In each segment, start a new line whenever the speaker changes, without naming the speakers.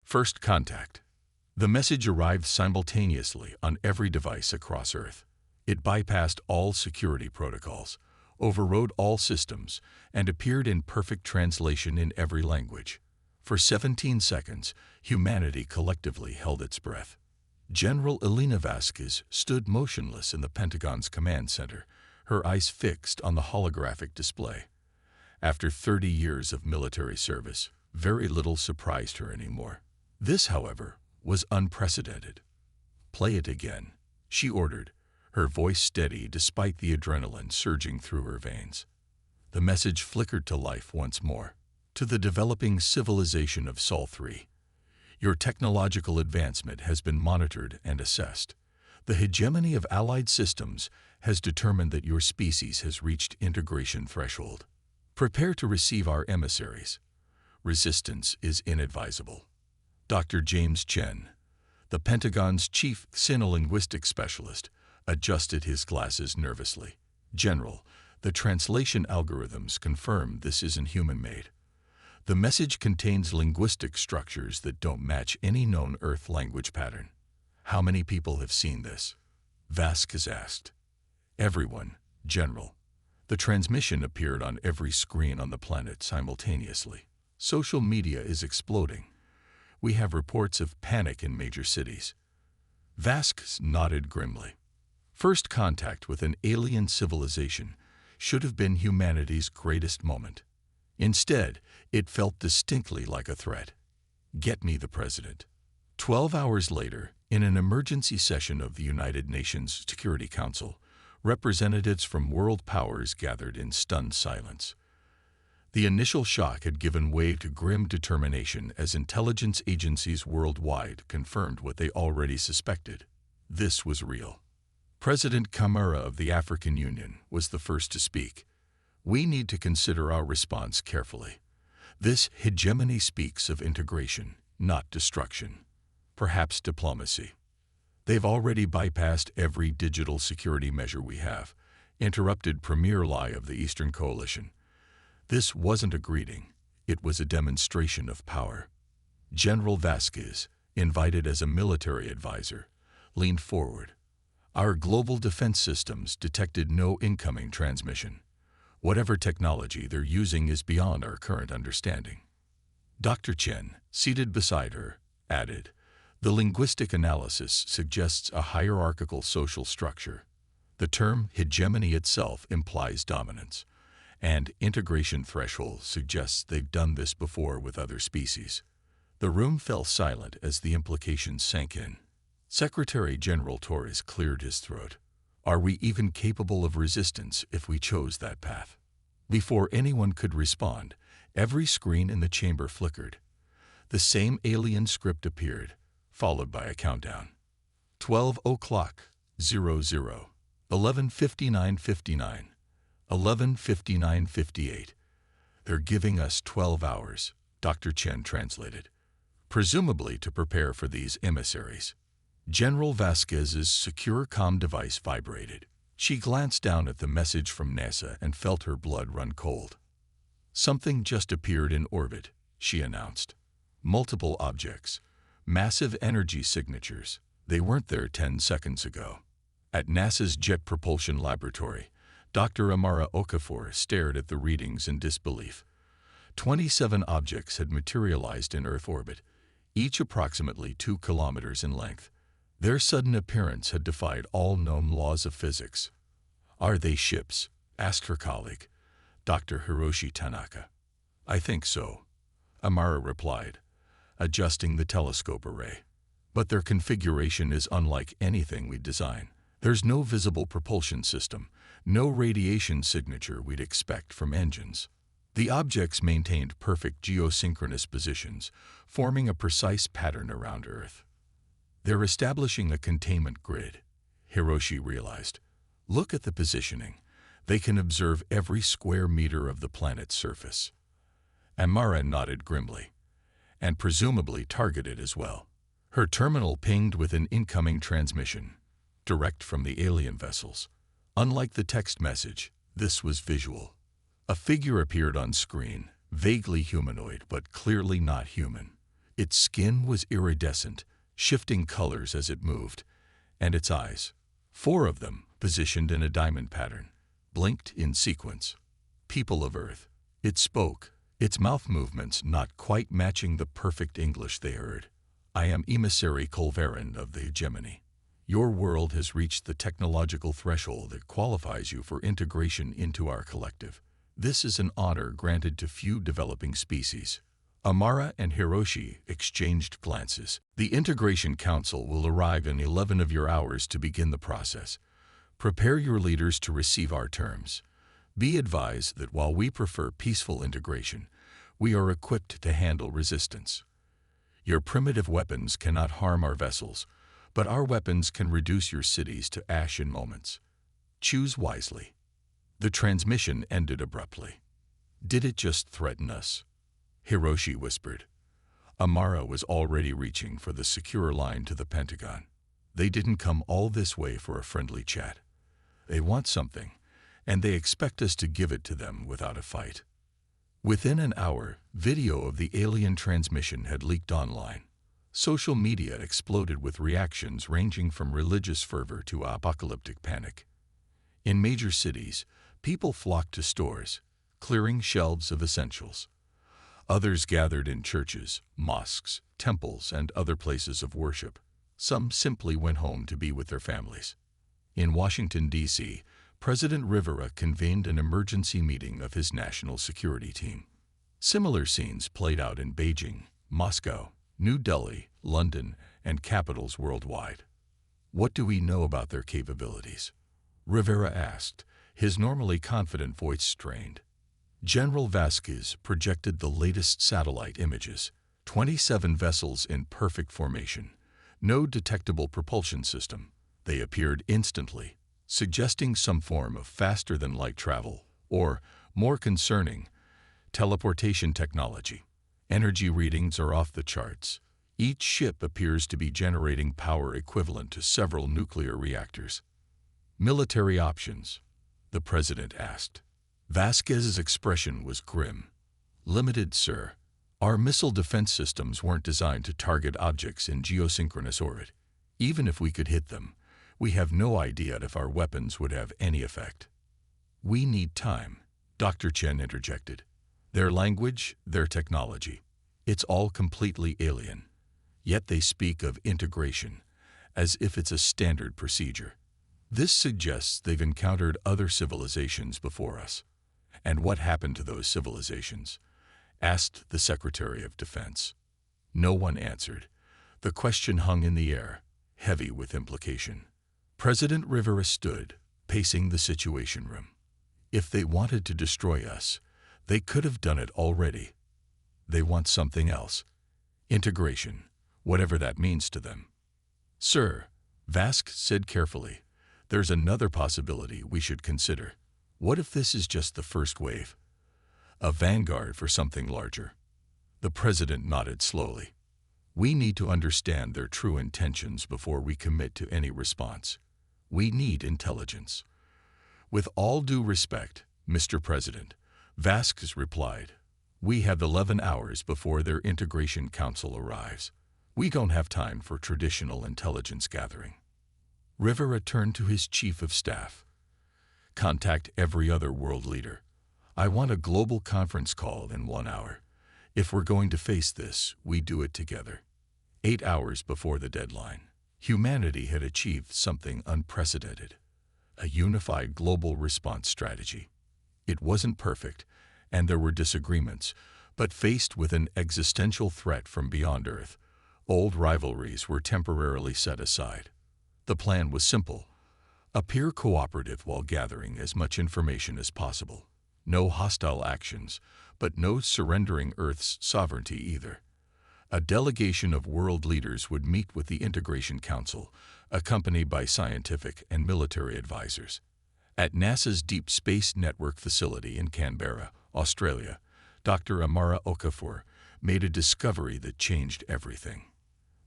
First contact. The message arrived simultaneously on every device across Earth. It bypassed all security protocols, overrode all systems, and appeared in perfect translation in every language. For 17 seconds, humanity collectively held its breath. General Elena Vasquez stood motionless in the Pentagon's command center, her eyes fixed on the holographic display. After 30 years of military service, very little surprised her anymore. This, however, was unprecedented. "Play it again," she ordered, her voice steady despite the adrenaline surging through her veins. The message flickered to life once more. "To the developing civilization of Sol 3. Your technological advancement has been monitored and assessed. The hegemony of allied systems has determined that your species has reached integration threshold. Prepare to receive our emissaries. Resistance is inadvisable." Dr. James Chen, the Pentagon's chief sinolinguistic specialist, adjusted his glasses nervously. "General, the translation algorithms confirm this isn't human-made. The message contains linguistic structures that don't match any known Earth language pattern." "How many people have seen this?" Vasquez asked. "Everyone, General." The transmission appeared on every screen on the planet simultaneously. "Social media is exploding. We have reports of panic in major cities." Vasquez nodded grimly. First contact with an alien civilization should have been humanity's greatest moment. Instead, it felt distinctly like a threat. "Get me the president." 12 hours later, in an emergency session of the United Nations Security Council, representatives from world powers gathered in stunned silence. The initial shock had given way to grim determination as intelligence agencies worldwide confirmed what they already suspected. This was real. President Kamara of the African Union was the first to speak. "We need to consider our response carefully. This hegemony speaks of integration, not destruction. Perhaps diplomacy." "They've already bypassed every digital security measure we have," interrupted Premier Lai of the Eastern Coalition. This wasn't a greeting, it was a demonstration of power. General Vasquez, invited as a military advisor, leaned forward. "Our global defense systems detected no incoming transmission. Whatever technology they're using is beyond our current understanding." Dr. Chen, seated beside her, added, "The linguistic analysis suggests a hierarchical social structure. The term hegemony itself implies dominance, and integration threshold suggests they've done this before with other species." The room fell silent as the implications sank in. Secretary General Torres cleared his throat. "Are we even capable of resistance if we chose that path?" Before anyone could respond, every screen in the chamber flickered. The same alien script appeared, followed by a countdown. 12 o'clock, 00, 11:59:59, 11:59:58. "They're giving us 12 hours, Dr. Chen translated, "presumably to prepare for these emissaries." General Vasquez's secure comm device vibrated. She glanced down at the message from NASA and felt her blood run cold. "Something just appeared in orbit," she announced. "Multiple objects. Massive energy signatures. They weren't there 10 seconds ago." At NASA's Jet Propulsion Laboratory, Dr. Amara Okafor stared at the readings in disbelief. 27 objects had materialized in Earth orbit, each approximately 2 kilometers in length. Their sudden appearance had defied all known laws of physics. "Are they ships?" asked her colleague, Dr. Hiroshi Tanaka. "I think so," Amara replied, adjusting the telescope array. "But their configuration is unlike anything we'd design. There's no visible propulsion system, no radiation signature we'd expect from engines." The objects maintained perfect geosynchronous positions, forming a precise pattern around Earth. "They're establishing a containment grid," Hiroshi realized. "Look at the positioning. They can observe every square meter of the planet's surface." Amara nodded grimly. "And presumably targeted as well." Her terminal pinged with an incoming transmission, direct from the alien vessels. Unlike the text message, this was visual. A figure appeared on screen, vaguely humanoid but clearly not human. Its skin was iridescent, shifting colors as it moved, and its eyes, 4 of them, positioned in a diamond pattern, blinked in sequence. People of Earth. It spoke, its mouth movements not quite matching the perfect English they heard. I am emissary Colverin of the hegemony. Your world has reached the technological threshold that qualifies you for integration into our collective. This is an honor granted to few developing species. Amara and Hiroshi exchanged glances. The Integration Council will arrive in 11 of your hours to begin the process. Prepare your leaders to receive our terms. Be advised that while we prefer peaceful integration, we are equipped to handle resistance. Your primitive weapons cannot harm our vessels, but our weapons can reduce your cities to ash in moments. Choose wisely. The transmission ended abruptly. Did it just threaten us? Hiroshi whispered. Amara was already reaching for the secure line to the Pentagon. They didn't come all this way for a friendly chat. They want something, and they expect us to give it to them without a fight. Within an hour, video of the alien transmission had leaked online. Social media exploded with reactions ranging from religious fervor to apocalyptic panic. In major cities, people flocked to stores, clearing shelves of essentials. Others gathered in churches, mosques, temples, and other places of worship. Some simply went home to be with their families. In Washington, D.C., President Rivera convened an emergency meeting of his national security team. Similar scenes played out in Beijing, Moscow, New Delhi, London, and capitals worldwide. What do we know about their capabilities? Rivera asked, his normally confident voice strained. General Vasquez projected the latest satellite images, 27 vessels in perfect formation, no detectable propulsion system. They appeared instantly, suggesting some form of faster-than-light travel, or, more concerning, teleportation technology. Energy readings are off the charts. Each ship appears to be generating power equivalent to several nuclear reactors. Military options, the president asked. Vasquez's expression was grim. Limited, sir. Our missile defense systems weren't designed to target objects in geosynchronous orbit. Even if we could hit them, we have no idea if our weapons would have any effect. We need time, Dr. Chen interjected. Their language, their technology, it's all completely alien. Yet they speak of integration, as if it's a standard procedure. This suggests they've encountered other civilizations before us. And what happened to those civilizations? Asked the Secretary of Defense. No one answered. The question hung in the air, heavy with implication. President Rivera stood, pacing the Situation Room. If they wanted to destroy us, they could have done it already. They want something else. Integration, whatever that means to them. Sir, Vasque said carefully, there's another possibility we should consider. What if this is just the first wave? A vanguard for something larger? The president nodded slowly. We need to understand their true intentions before we commit to any response. We need intelligence. With all due respect, Mr. President, Vasquez replied, we have 11 hours before their Integration Council arrives. We don't have time for traditional intelligence gathering. Rivera turned to his chief of staff. Contact every other world leader. I want a global conference call in 1 hour. If we're going to face this, we do it together. 8 hours before the deadline, humanity had achieved something unprecedented. A unified global response strategy. It wasn't perfect, and there were disagreements, but faced with an existential threat from beyond Earth, old rivalries were temporarily set aside. The plan was simple. Appear cooperative while gathering as much information as possible. No hostile actions, but no surrendering Earth's sovereignty either. A delegation of world leaders would meet with the Integration Council, accompanied by scientific and military advisors. At NASA's Deep Space Network facility in Canberra, Australia, Dr. Amara Okafor made a discovery that changed everything.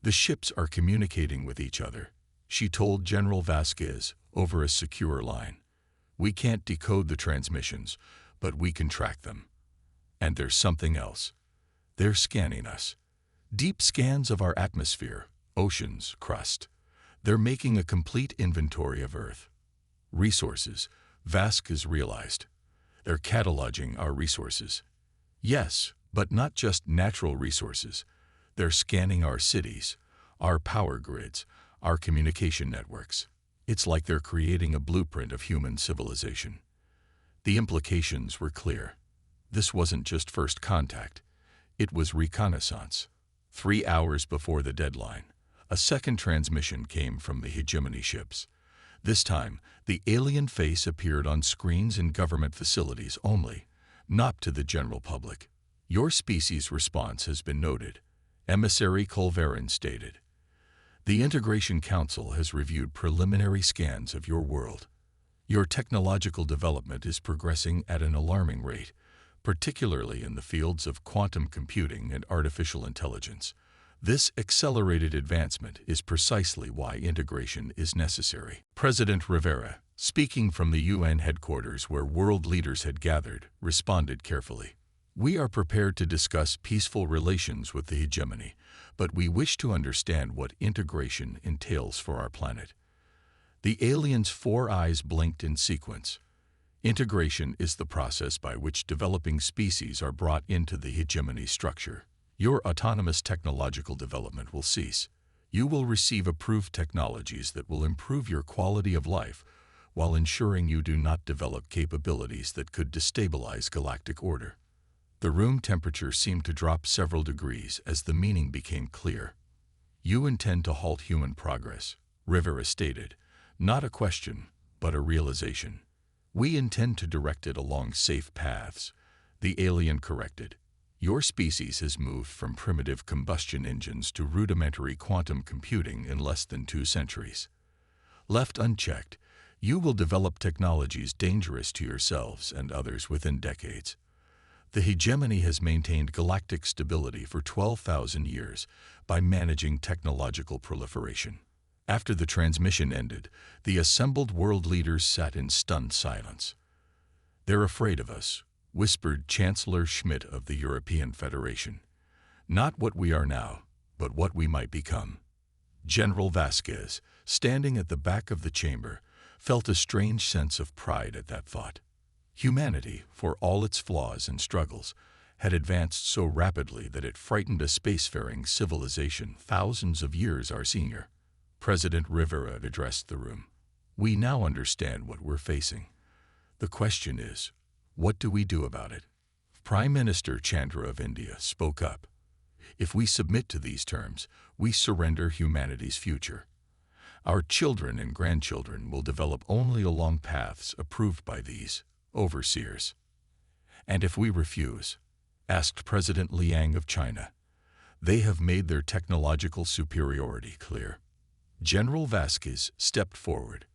The ships are communicating with each other, she told General Vasquez over a secure line. We can't decode the transmissions, but we can track them. And there's something else. They're scanning us. Deep scans of our atmosphere, oceans, crust. They're making a complete inventory of Earth. Resources, Vask has realized. They're cataloging our resources. Yes, but not just natural resources. They're scanning our cities, our power grids, our communication networks. It's like they're creating a blueprint of human civilization. The implications were clear. This wasn't just first contact. It was reconnaissance. 3 hours before the deadline, a second transmission came from the hegemony ships. This time, the alien face appeared on screens in government facilities only, not to the general public. Your species' response has been noted, Emissary Culverin stated. The Integration Council has reviewed preliminary scans of your world. Your technological development is progressing at an alarming rate, particularly in the fields of quantum computing and artificial intelligence. This accelerated advancement is precisely why integration is necessary. President Rivera, speaking from the UN headquarters where world leaders had gathered, responded carefully. We are prepared to discuss peaceful relations with the hegemony, but we wish to understand what integration entails for our planet. The alien's 4 eyes blinked in sequence. Integration is the process by which developing species are brought into the hegemony structure. Your autonomous technological development will cease. You will receive approved technologies that will improve your quality of life while ensuring you do not develop capabilities that could destabilize galactic order. The room temperature seemed to drop several degrees as the meaning became clear. You intend to halt human progress, Rivera stated. Not a question, but a realization. We intend to direct it along safe paths, the alien corrected. Your species has moved from primitive combustion engines to rudimentary quantum computing in less than 2 centuries. Left unchecked, you will develop technologies dangerous to yourselves and others within decades. The hegemony has maintained galactic stability for 12,000 years by managing technological proliferation. After the transmission ended, the assembled world leaders sat in stunned silence. They're afraid of us, whispered Chancellor Schmidt of the European Federation. Not what we are now, but what we might become. General Vasquez, standing at the back of the chamber, felt a strange sense of pride at that thought. Humanity, for all its flaws and struggles, had advanced so rapidly that it frightened a spacefaring civilization thousands of years our senior. President Rivera addressed the room. We now understand what we're facing. The question is, what do we do about it? Prime Minister Chandra of India spoke up. If we submit to these terms, we surrender humanity's future. Our children and grandchildren will develop only along paths approved by these overseers. And if we refuse, asked President Liang of China, they have made their technological superiority clear. General Vasquez stepped forward.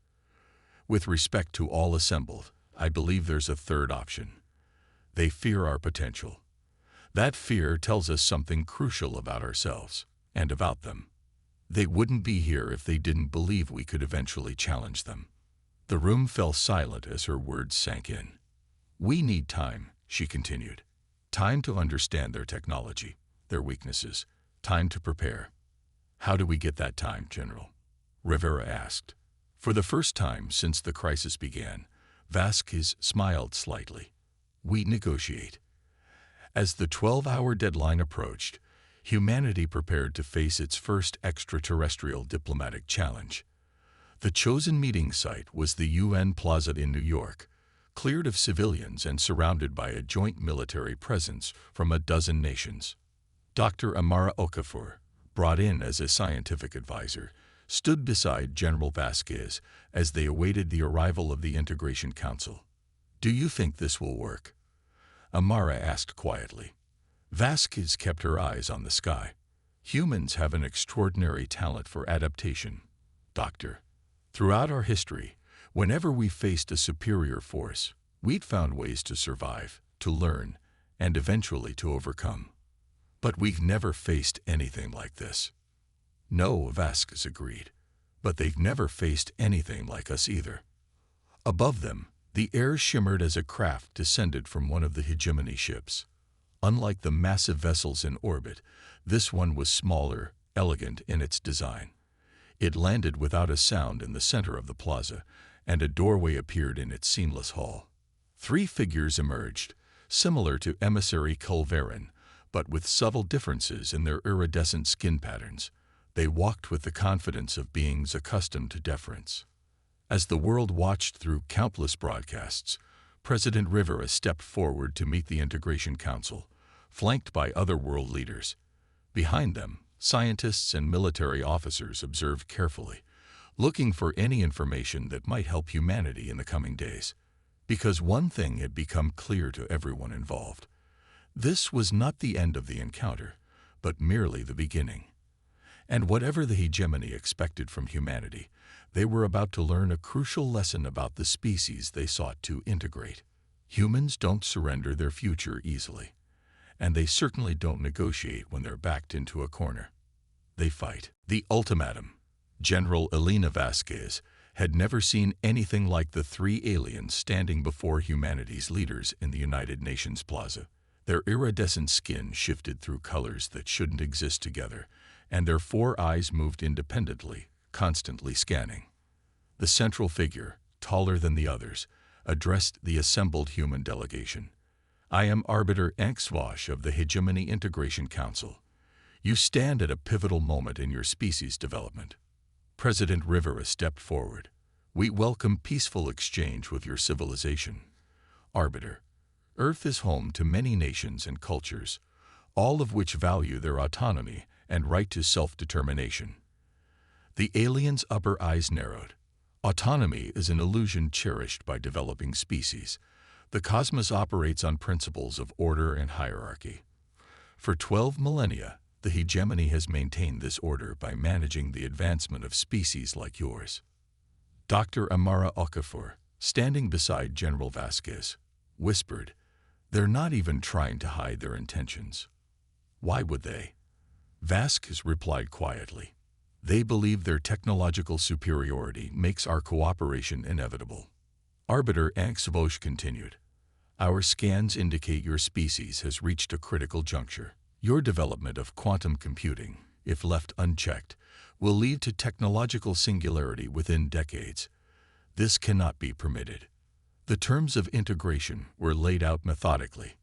With respect to all assembled, I believe there's a third option. They fear our potential. That fear tells us something crucial about ourselves and about them. They wouldn't be here if they didn't believe we could eventually challenge them. The room fell silent as her words sank in. We need time, she continued. Time to understand their technology, their weaknesses, time to prepare. How do we get that time, General? Rivera asked. For the first time since the crisis began, Vasquez smiled slightly. We negotiate. As the 12-hour deadline approached, humanity prepared to face its first extraterrestrial diplomatic challenge. The chosen meeting site was the UN Plaza in New York, cleared of civilians and surrounded by a joint military presence from a dozen nations. Dr. Amara Okafor, brought in as a scientific advisor, stood beside General Vasquez as they awaited the arrival of the Integration Council. Do you think this will work? Amara asked quietly. Vasquez kept her eyes on the sky. Humans have an extraordinary talent for adaptation, Doctor. Throughout our history, whenever we faced a superior force, we'd found ways to survive, to learn, and eventually to overcome. But we've never faced anything like this. No, Vasquez agreed, but they've never faced anything like us either. Above them, the air shimmered as a craft descended from one of the hegemony ships. Unlike the massive vessels in orbit, this one was smaller, elegant in its design. It landed without a sound in the center of the plaza, and a doorway appeared in its seamless hull. 3 figures emerged, similar to emissary Culverin, but with subtle differences in their iridescent skin patterns. They walked with the confidence of beings accustomed to deference. As the world watched through countless broadcasts, President Rivera stepped forward to meet the Integration Council, flanked by other world leaders. Behind them, scientists and military officers observed carefully, looking for any information that might help humanity in the coming days. Because one thing had become clear to everyone involved. This was not the end of the encounter, but merely the beginning. And whatever the hegemony expected from humanity, they were about to learn a crucial lesson about the species they sought to integrate. Humans don't surrender their future easily, and they certainly don't negotiate when they're backed into a corner. They fight. The ultimatum. General Elena Vasquez had never seen anything like the 3 aliens standing before humanity's leaders in the United Nations Plaza. Their iridescent skin shifted through colors that shouldn't exist together, and their 4 eyes moved independently, constantly scanning. The central figure, taller than the others, addressed the assembled human delegation. "I am Arbiter Anxvosh of the Hegemony Integration Council. You stand at a pivotal moment in your species' development." President Rivera stepped forward. "We welcome peaceful exchange with your civilization. Arbiter, Earth is home to many nations and cultures, all of which value their autonomy and right to self-determination." The alien's upper eyes narrowed. Autonomy is an illusion cherished by developing species. The cosmos operates on principles of order and hierarchy. For 12 millennia, the hegemony has maintained this order by managing the advancement of species like yours. Dr. Amara Okafor, standing beside General Vasquez, whispered, "They're not even trying to hide their intentions. Why would they?" Vasquez replied quietly, "They believe their technological superiority makes our cooperation inevitable." Arbiter Anxvosh continued, "Our scans indicate your species has reached a critical juncture. Your development of quantum computing, if left unchecked, will lead to technological singularity within decades. This cannot be permitted." The terms of integration were laid out methodically.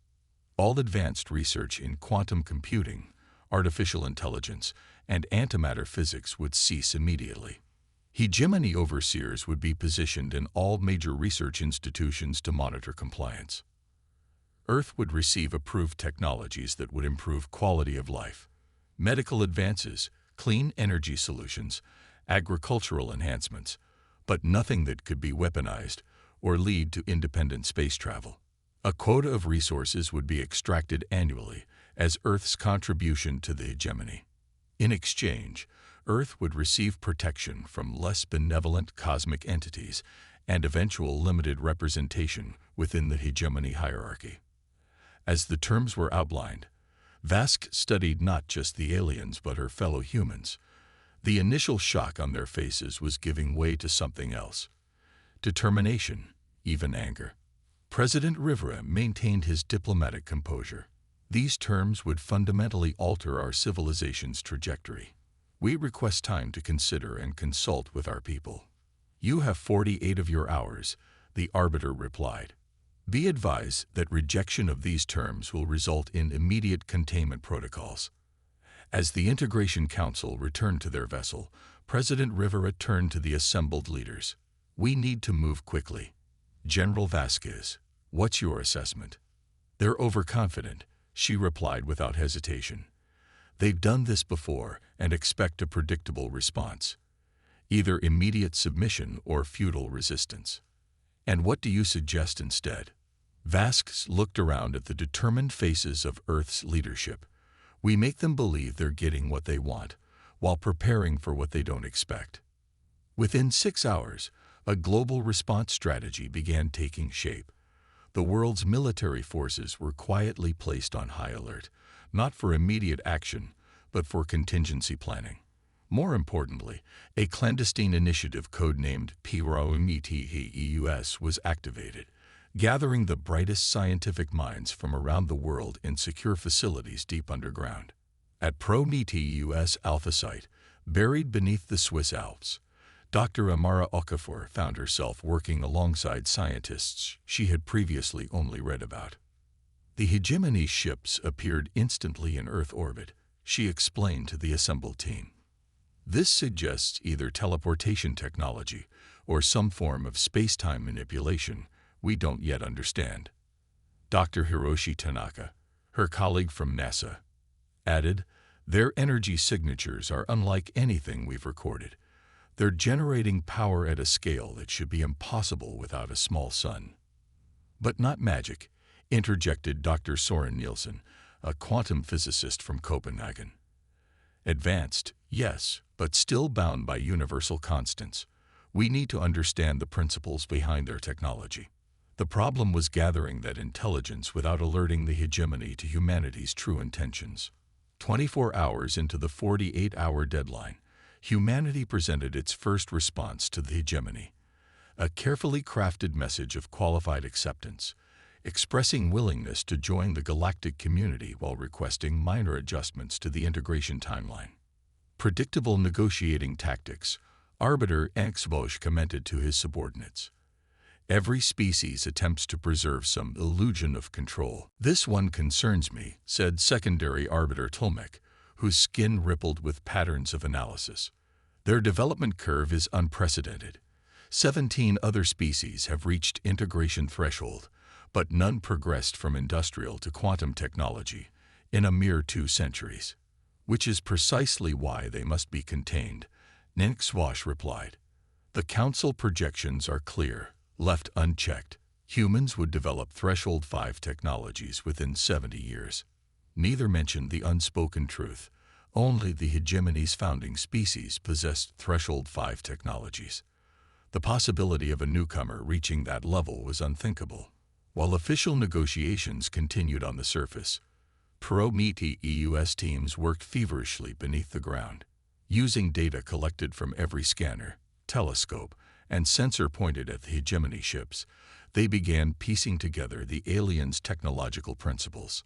All advanced research in quantum computing, artificial intelligence, and antimatter physics would cease immediately. Hegemony overseers would be positioned in all major research institutions to monitor compliance. Earth would receive approved technologies that would improve quality of life, medical advances, clean energy solutions, agricultural enhancements, but nothing that could be weaponized or lead to independent space travel. A quota of resources would be extracted annually as Earth's contribution to the hegemony. In exchange, Earth would receive protection from less benevolent cosmic entities and eventual limited representation within the hegemony hierarchy. As the terms were outlined, Vasquez studied not just the aliens but her fellow humans. The initial shock on their faces was giving way to something else. Determination, even anger. President Rivera maintained his diplomatic composure. "These terms would fundamentally alter our civilization's trajectory. We request time to consider and consult with our people." "You have 48 of your hours," the arbiter replied. "Be advised that rejection of these terms will result in immediate containment protocols." As the Integration Council returned to their vessel, President Rivera turned to the assembled leaders. "We need to move quickly. General Vasquez, what's your assessment?" "They're overconfident," she replied without hesitation. "They've done this before and expect a predictable response, either immediate submission or futile resistance." "And what do you suggest instead?" Vasquez looked around at the determined faces of Earth's leadership. "We make them believe they're getting what they want, while preparing for what they don't expect." Within 6 hours, a global response strategy began taking shape. The world's military forces were quietly placed on high alert, not for immediate action, but for contingency planning. More importantly, a clandestine initiative codenamed PROMETHEUS was activated, gathering the brightest scientific minds from around the world in secure facilities deep underground. At Prometheus Alpha Site, buried beneath the Swiss Alps, Dr. Amara Okafor found herself working alongside scientists she had previously only read about. The hegemony ships appeared instantly in Earth orbit, she explained to the assembled team. This suggests either teleportation technology or some form of space-time manipulation we don't yet understand. Dr. Hiroshi Tanaka, her colleague from NASA, added, "Their energy signatures are unlike anything we've recorded. They're generating power at a scale that should be impossible without a small sun." "But not magic," interjected Dr. Soren Nielsen, a quantum physicist from Copenhagen. "Advanced, yes, but still bound by universal constants. We need to understand the principles behind their technology." The problem was gathering that intelligence without alerting the hegemony to humanity's true intentions. 24 hours into the 48-hour deadline, humanity presented its first response to the hegemony, a carefully crafted message of qualified acceptance, expressing willingness to join the galactic community while requesting minor adjustments to the integration timeline. Predictable negotiating tactics, Arbiter Xbosch commented to his subordinates. "Every species attempts to preserve some illusion of control. This one concerns me," said Secondary Arbiter Tolmec, whose skin rippled with patterns of analysis. "Their development curve is unprecedented. 17 other species have reached integration threshold, but none progressed from industrial to quantum technology in a mere 2 centuries. Which is precisely why they must be contained," Xbosch replied. "The Council projections are clear. Left unchecked, humans would develop Threshold 5 technologies within 70 years. Neither mentioned the unspoken truth. Only the hegemony's founding species possessed Threshold 5 technologies. The possibility of a newcomer reaching that level was unthinkable. While official negotiations continued on the surface, Prometheus teams worked feverishly beneath the ground, using data collected from every scanner, telescope, and sensor pointed at the hegemony ships. They began piecing together the aliens' technological principles.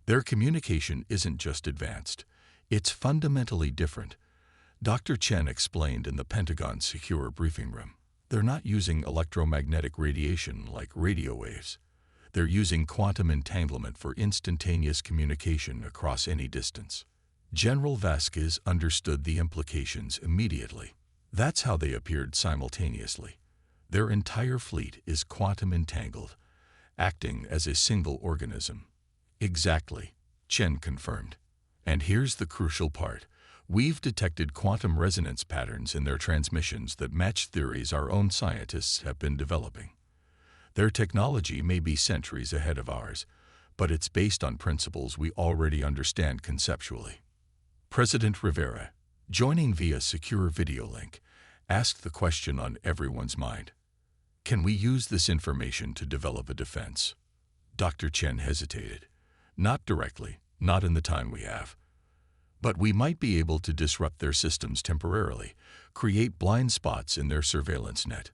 Their communication isn't just advanced, it's fundamentally different, Dr. Chen explained in the Pentagon's secure briefing room. They're not using electromagnetic radiation like radio waves. They're using quantum entanglement for instantaneous communication across any distance. General Vasquez understood the implications immediately. That's how they appeared simultaneously. Their entire fleet is quantum entangled, acting as a single organism. "Exactly," Chen confirmed. "And here's the crucial part. We've detected quantum resonance patterns in their transmissions that match theories our own scientists have been developing. Their technology may be centuries ahead of ours, but it's based on principles we already understand conceptually." President Rivera, joining via secure video link, asked the question on everyone's mind. "Can we use this information to develop a defense?" Dr. Chen hesitated. "Not directly, not in the time we have. But we might be able to disrupt their systems temporarily, create blind spots in their surveillance net."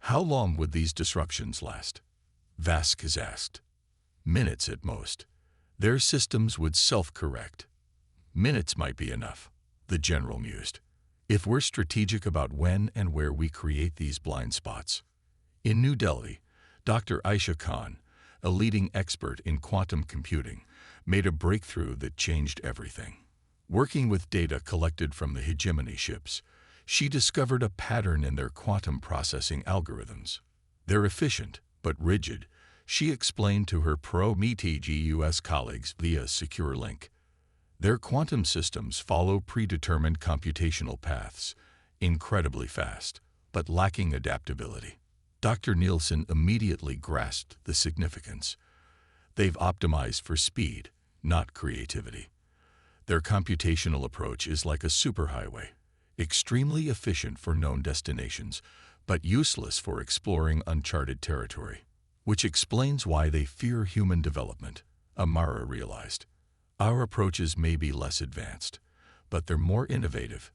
"How long would these disruptions last?" Vasquez asked. "Minutes at most. Their systems would self-correct." "Minutes might be enough," the general mused, "if we're strategic about when and where we create these blind spots." In New Delhi, Dr. Aisha Khan, a leading expert in quantum computing, made a breakthrough that changed everything. Working with data collected from the hegemony ships, she discovered a pattern in their quantum processing algorithms. "They're efficient, but rigid," she explained to her Prometheus colleagues via secure link. "Their quantum systems follow predetermined computational paths, incredibly fast, but lacking adaptability." Dr. Nielsen immediately grasped the significance. "They've optimized for speed, not creativity. Their computational approach is like a superhighway, extremely efficient for known destinations, but useless for exploring uncharted territory. Which explains why they fear human development," Amara realized. "Our approaches may be less advanced, but they're more innovative.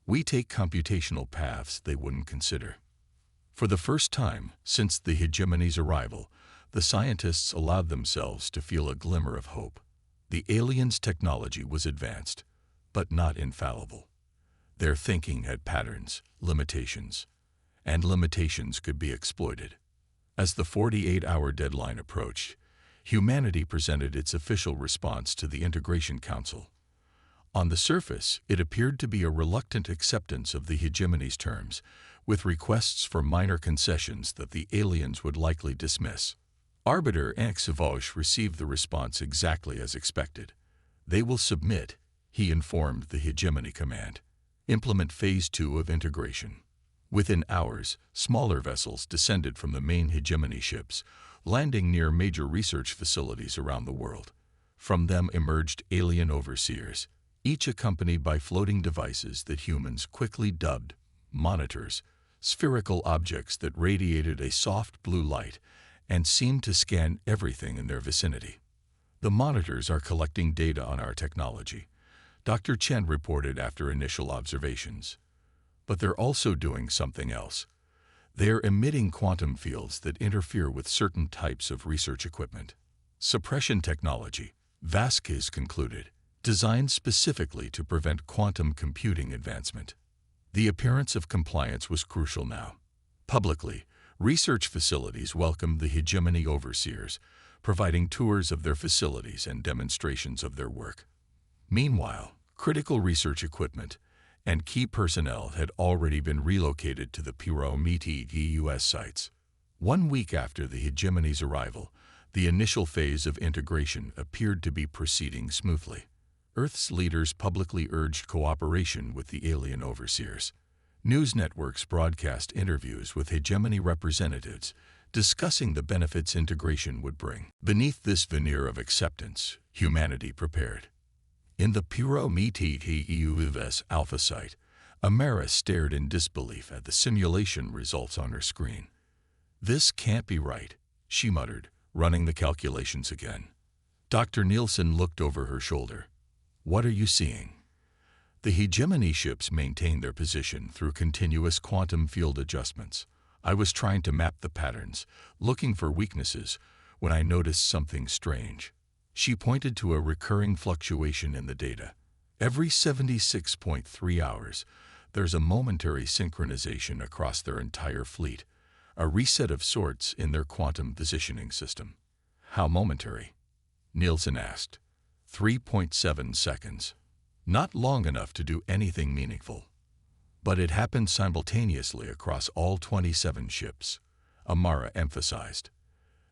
We take computational paths they wouldn't consider." For the first time since the hegemony's arrival, the scientists allowed themselves to feel a glimmer of hope. The aliens' technology was advanced, but not infallible. Their thinking had patterns, limitations, and limitations could be exploited. As the 48-hour deadline approached, humanity presented its official response to the Integration Council. On the surface, it appeared to be a reluctant acceptance of the hegemony's terms, with requests for minor concessions that the aliens would likely dismiss. Arbiter HFY received the response exactly as expected. They will submit, he informed the Hegemony Command. Implement Phase 2 of integration. Within hours, smaller vessels descended from the main hegemony ships, landing near major research facilities around the world. From them emerged alien overseers, each accompanied by floating devices that humans quickly dubbed monitors, spherical objects that radiated a soft blue light and seemed to scan everything in their vicinity. The monitors are collecting data on our technology, Dr. Chen reported after initial observations. But they're also doing something else. They're emitting quantum fields that interfere with certain types of research equipment. Suppression technology, Vasquez concluded, designed specifically to prevent quantum computing advancement. The appearance of compliance was crucial now. Publicly, research facilities welcomed the hegemony overseers, providing tours of their facilities and demonstrations of their work. Meanwhile, critical research equipment and key personnel had already been relocated to the Pyramidi US sites. 1 week after the hegemony's arrival, the initial phase of integration appeared to be proceeding smoothly. Earth's leaders publicly urged cooperation with the alien overseers. News networks broadcast interviews with hegemony representatives discussing the benefits integration would bring. Beneath this veneer of acceptance, humanity prepared. In the Pyramidi US Alpha site, Amara stared in disbelief at the simulation results on her screen. "This can't be right," she muttered, running the calculations again. Dr. Nielsen looked over her shoulder. "What are you seeing?" The hegemony ships maintained their position through continuous quantum field adjustments. I was trying to map the patterns, looking for weaknesses, when I noticed something strange. She pointed to a recurring fluctuation in the data. Every 76.3 hours, there's a momentary synchronization across their entire fleet, a reset of sorts in their quantum positioning system. "How momentary?" Nielsen asked. 3.7 seconds. Not long enough to do anything meaningful. But it happened simultaneously across all 27 ships, Amara emphasized.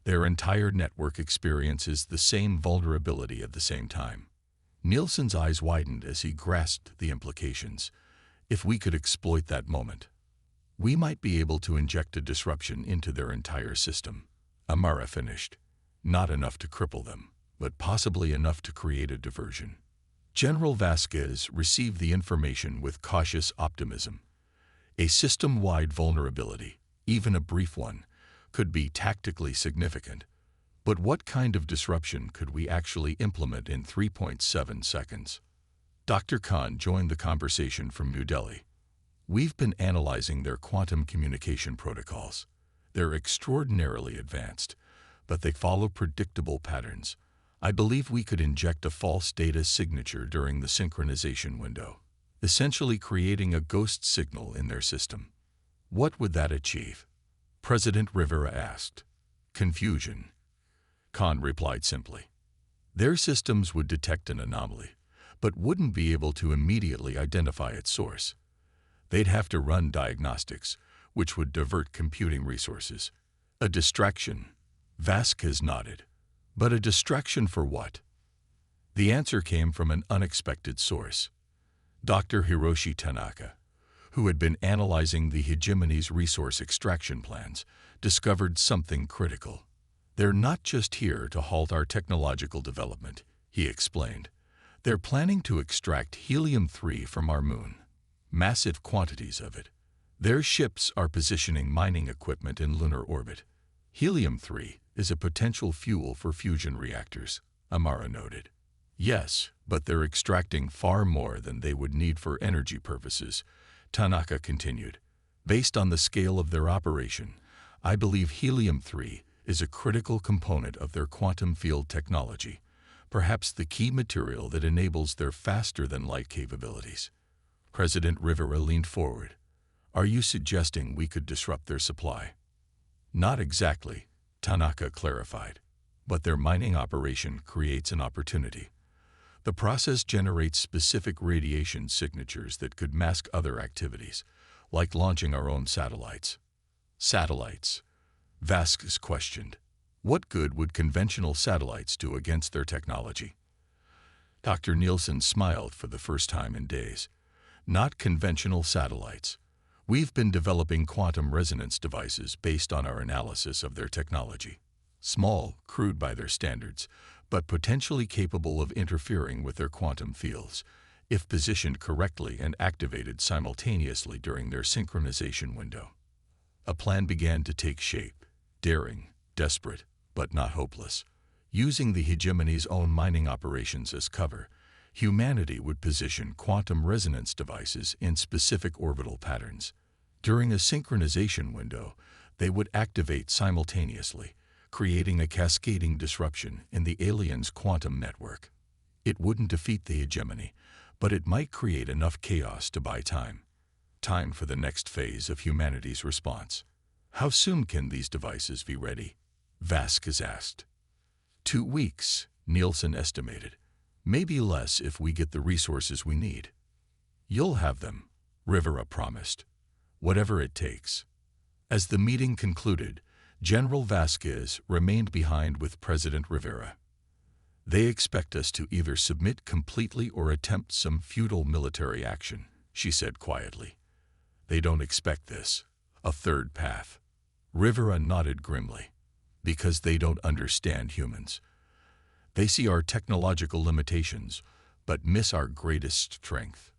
Their entire network experiences the same vulnerability at the same time. Nielsen's eyes widened as he grasped the implications. If we could exploit that moment, we might be able to inject a disruption into their entire system. Amara finished. Not enough to cripple them, but possibly enough to create a diversion. General Vasquez received the information with cautious optimism. A system-wide vulnerability, even a brief one, could be tactically significant. But what kind of disruption could we actually implement in 3.7 seconds? Dr. Khan joined the conversation from New Delhi. "We've been analyzing their quantum communication protocols. They're extraordinarily advanced, but they follow predictable patterns. I believe we could inject a false data signature during the synchronization window, essentially creating a ghost signal in their system." "What would that achieve?" President Rivera asked. "Confusion." Khan replied simply. "Their systems would detect an anomaly, but wouldn't be able to immediately identify its source. They'd have to run diagnostics, which would divert computing resources. A distraction." Vasquez nodded. "But a distraction for what?" The answer came from an unexpected source. Dr. Hiroshi Tanaka, who had been analyzing the hegemony's resource extraction plans, discovered something critical. "They're not just here to halt our technological development," he explained. "They're planning to extract helium-3 from our moon, massive quantities of it. Their ships are positioning mining equipment in lunar orbit. Helium-3 is a potential fuel for fusion reactors," Amara noted. "Yes, but they're extracting far more than they would need for energy purposes," Tanaka continued. Based on the scale of their operation, I believe helium-3 is a critical component of their quantum field technology, perhaps the key material that enables their faster-than-light capabilities. President Rivera leaned forward. Are you suggesting we could disrupt their supply? Not exactly, Tanaka clarified, but their mining operation creates an opportunity. The process generates specific radiation signatures that could mask other activities, like launching our own satellites. Satellites? Vasquez questioned. What good would conventional satellites do against their technology? Dr. Nielsen smiled for the first time in days. Not conventional satellites. We've been developing quantum resonance devices based on our analysis of their technology. Small, crude by their standards, but potentially capable of interfering with their quantum fields, if positioned correctly and activated simultaneously during their synchronization window. A plan began to take shape, daring, desperate, but not hopeless. Using the hegemony's own mining operations as cover, humanity would position quantum resonance devices in specific orbital patterns. During a synchronization window, they would activate simultaneously, creating a cascading disruption in the aliens' quantum network. It wouldn't defeat the hegemony, but it might create enough chaos to buy time. Time for the next phase of humanity's response. How soon can these devices be ready? Vasquez asked. 2 weeks, Nielsen estimated. Maybe less if we get the resources we need. You'll have them, Rivera promised. Whatever it takes. As the meeting concluded, General Vasquez remained behind with President Rivera. They expect us to either submit completely or attempt some futile military action, she said quietly. They don't expect this. A third path. Rivera nodded grimly. Because they don't understand humans. They see our technological limitations, but miss our greatest strength,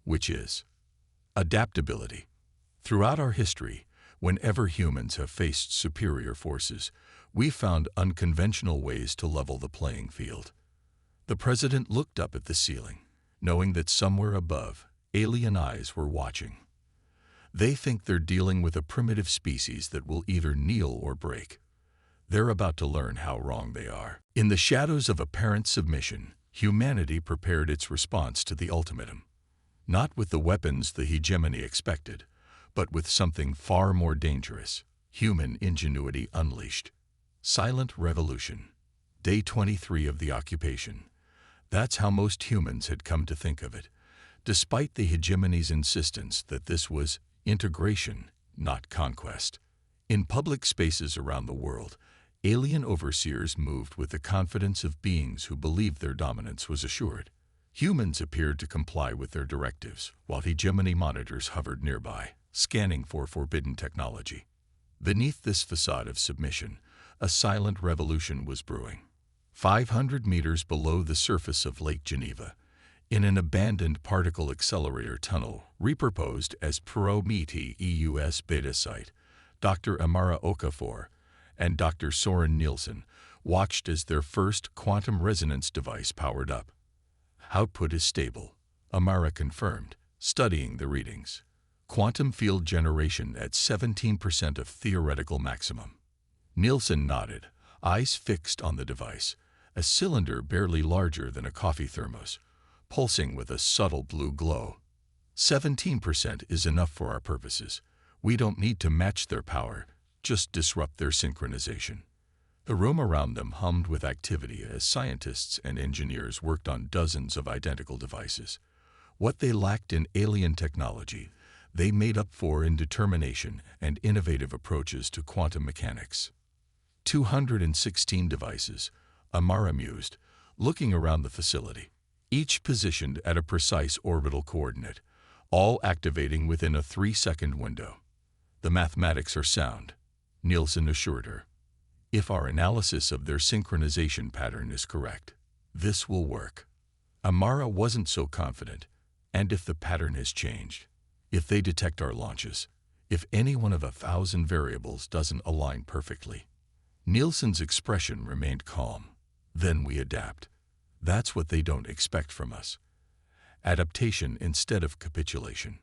which is adaptability. Throughout our history, whenever humans have faced superior forces, we found unconventional ways to level the playing field. The president looked up at the ceiling, knowing that somewhere above, alien eyes were watching. They think they're dealing with a primitive species that will either kneel or break. They're about to learn how wrong they are. In the shadows of apparent submission, humanity prepared its response to the ultimatum. Not with the weapons the hegemony expected, but with something far more dangerous, human ingenuity unleashed. Silent revolution. Day 23 of the occupation. That's how most humans had come to think of it, despite the hegemony's insistence that this was integration, not conquest. In public spaces around the world, alien overseers moved with the confidence of beings who believed their dominance was assured. Humans appeared to comply with their directives, while hegemony monitors hovered nearby, scanning for forbidden technology. Beneath this facade of submission, a silent revolution was brewing. 500 meters below the surface of Lake Geneva, in an abandoned particle accelerator tunnel repurposed as Prometei EUS beta site, Dr. Amara Okafor and Dr. Soren Nielsen watched as their first quantum resonance device powered up. Output is stable, Amara confirmed, studying the readings. Quantum field generation at 17% of theoretical maximum. Nielsen nodded, eyes fixed on the device, a cylinder barely larger than a coffee thermos, pulsing with a subtle blue glow. 17% is enough for our purposes. We don't need to match their power, just disrupt their synchronization. The room around them hummed with activity as scientists and engineers worked on dozens of identical devices. What they lacked in alien technology, they made up for in determination and innovative approaches to quantum mechanics. 216 devices, Amara mused, looking around the facility, each positioned at a precise orbital coordinate, all activating within a 3-second window. The mathematics are sound, Nielsen assured her. If our analysis of their synchronization pattern is correct, this will work. Amara wasn't so confident, and if the pattern has changed, if they detect our launches, if any one of 1,000 variables doesn't align perfectly. Nielsen's expression remained calm. Then we adapt. That's what they don't expect from us. Adaptation instead of capitulation.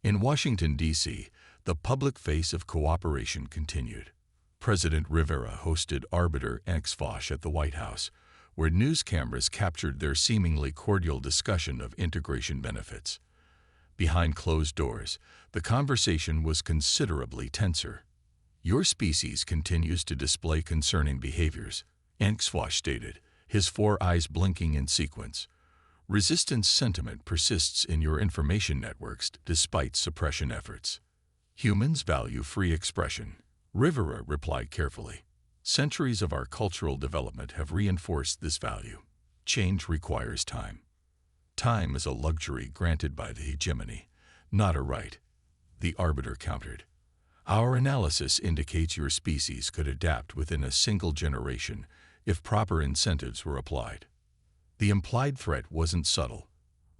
In Washington, D.C., the public face of cooperation continued. President Rivera hosted Arbiter HFY at the White House, where news cameras captured their seemingly cordial discussion of integration benefits. Behind closed doors, the conversation was considerably tenser. "Your species continues to display concerning behaviors," HFY stated, his four eyes blinking in sequence. "Resistance sentiment persists in your information networks despite suppression efforts. Humans value free expression," Rivera replied carefully. "Centuries of our cultural development have reinforced this value. Change requires time. Time is a luxury granted by the hegemony, not a right," the arbiter countered. "Our analysis indicates your species could adapt within a single generation if proper incentives were applied." The implied threat wasn't subtle.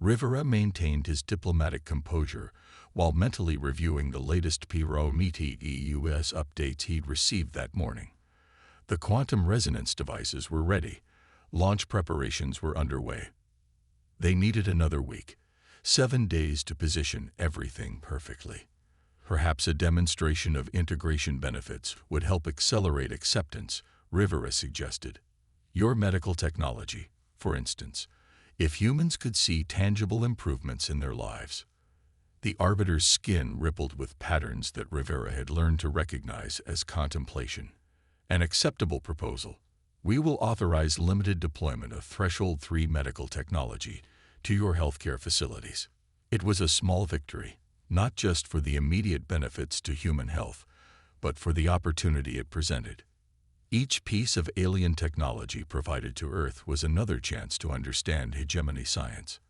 Rivera maintained his diplomatic composure while mentally reviewing the latest Pro-Meteus updates he'd received that morning. The quantum resonance devices were ready. Launch preparations were underway. They needed another week, 7 days to position everything perfectly. Perhaps a demonstration of integration benefits would help accelerate acceptance, Rivera suggested. Your medical technology, for instance, if humans could see tangible improvements in their lives. The arbiter's skin rippled with patterns that Rivera had learned to recognize as contemplation. "An acceptable proposal. We will authorize limited deployment of Threshold 3 medical technology to your healthcare facilities." It was a small victory, not just for the immediate benefits to human health, but for the opportunity it presented. Each piece of alien technology provided to Earth was another chance to understand hegemony science.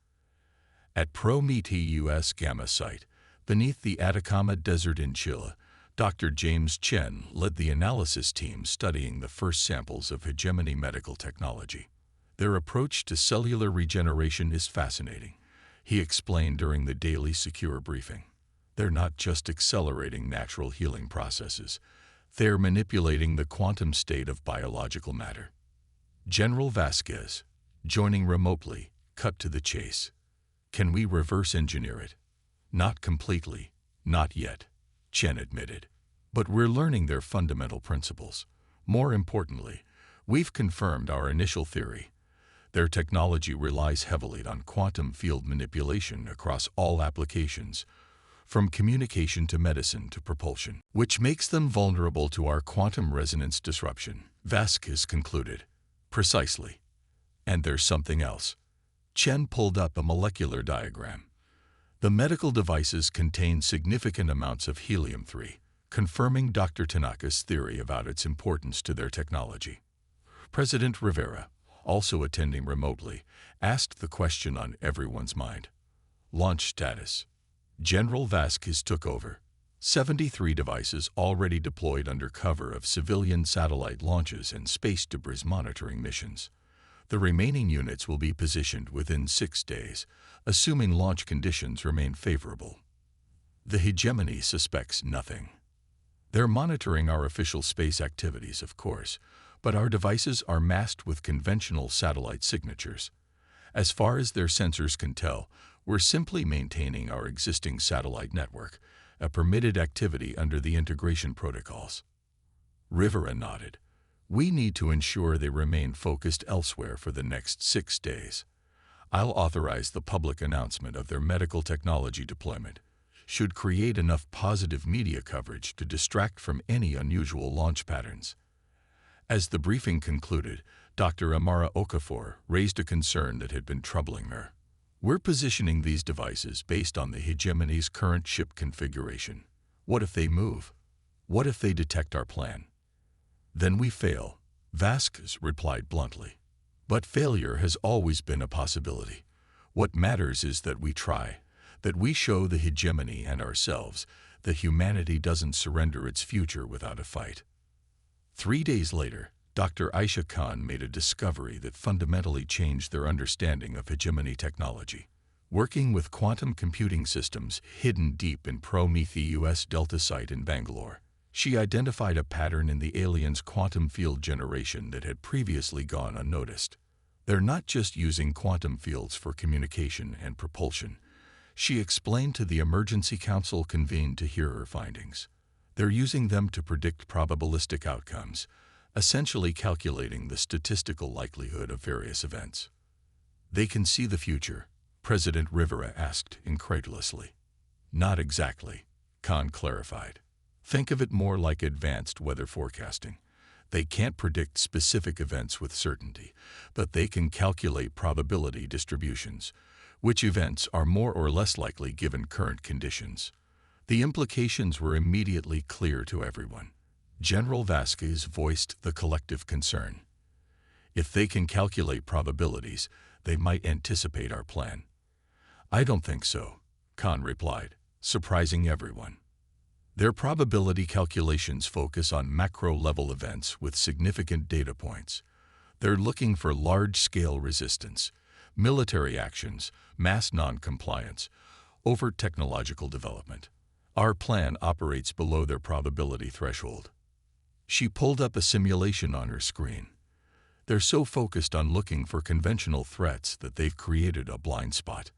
At Prometheus Gamma site, beneath the Atacama Desert in Chile, Dr. James Chen led the analysis team studying the first samples of hegemony medical technology. "Their approach to cellular regeneration is fascinating," he explained during the daily secure briefing. "They're not just accelerating natural healing processes. They're manipulating the quantum state of biological matter." General Vasquez, joining remotely, cut to the chase. "Can we reverse engineer it?" "Not completely, not yet," Chen admitted. "But we're learning their fundamental principles. More importantly, we've confirmed our initial theory. Their technology relies heavily on quantum field manipulation across all applications, from communication to medicine to propulsion, which makes them vulnerable to our quantum resonance disruption," Vasquez concluded. "Precisely. And there's something else." Chen pulled up a molecular diagram. "The medical devices contain significant amounts of helium-3, confirming Dr. Tanaka's theory about its importance to their technology." President Rivera, also attending remotely, asked the question on everyone's mind. "Launch status." General Vasquez took over. 73 devices already deployed under cover of civilian satellite launches and space debris monitoring missions. The remaining units will be positioned within 6 days, assuming launch conditions remain favorable. The hegemony suspects nothing. They're monitoring our official space activities, of course, but our devices are masked with conventional satellite signatures. As far as their sensors can tell, we're simply maintaining our existing satellite network, a permitted activity under the integration protocols. Rivera nodded. "We need to ensure they remain focused elsewhere for the next 6 days. I'll authorize the public announcement of their medical technology deployment. Should create enough positive media coverage to distract from any unusual launch patterns." As the briefing concluded, Dr. Amara Okafor raised a concern that had been troubling her. "We're positioning these devices based on the hegemony's current ship configuration. What if they move? What if they detect our plan? Then we fail," Vasquez replied bluntly. "But failure has always been a possibility. What matters is that we try, that we show the hegemony and ourselves that humanity doesn't surrender its future without a fight." 3 days later, Dr. Aisha Khan made a discovery that fundamentally changed their understanding of hegemony technology. Working with quantum computing systems hidden deep in Prometheus Delta site in Bangalore, she identified a pattern in the aliens' quantum field generation that had previously gone unnoticed. "They're not just using quantum fields for communication and propulsion," She explained to the emergency council convened to hear her findings. They're using them to predict probabilistic outcomes, essentially calculating the statistical likelihood of various events. They can see the future, President Rivera asked incredulously. Not exactly, Khan clarified. Think of it more like advanced weather forecasting. They can't predict specific events with certainty, but they can calculate probability distributions, which events are more or less likely given current conditions. The implications were immediately clear to everyone. General Vasquez voiced the collective concern. If they can calculate probabilities, they might anticipate our plan. I don't think so, Khan replied, surprising everyone. Their probability calculations focus on macro-level events with significant data points. They're looking for large-scale resistance, military actions, mass non-compliance, overt technological development. Our plan operates below their probability threshold. She pulled up a simulation on her screen. They're so focused on looking for conventional threats that they've created a blind spot.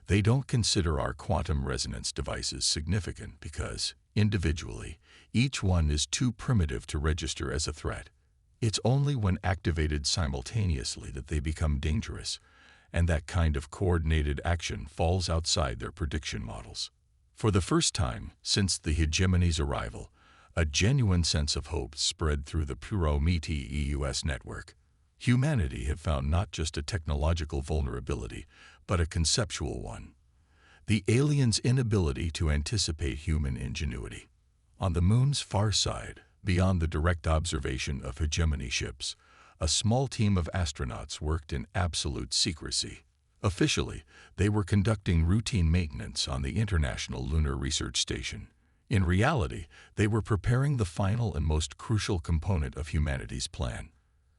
They don't consider our quantum resonance devices significant because, individually, each one is too primitive to register as a threat. It's only when activated simultaneously that they become dangerous, and that kind of coordinated action falls outside their prediction models. For the first time since the hegemony's arrival, a genuine sense of hope spread through the Puro-Miti EUS network. Humanity had found not just a technological vulnerability, but a conceptual one. The aliens' inability to anticipate human ingenuity. On the moon's far side, beyond the direct observation of hegemony ships, a small team of astronauts worked in absolute secrecy. Officially, they were conducting routine maintenance on the International Lunar Research Station. In reality, they were preparing the final and most crucial component of humanity's plan.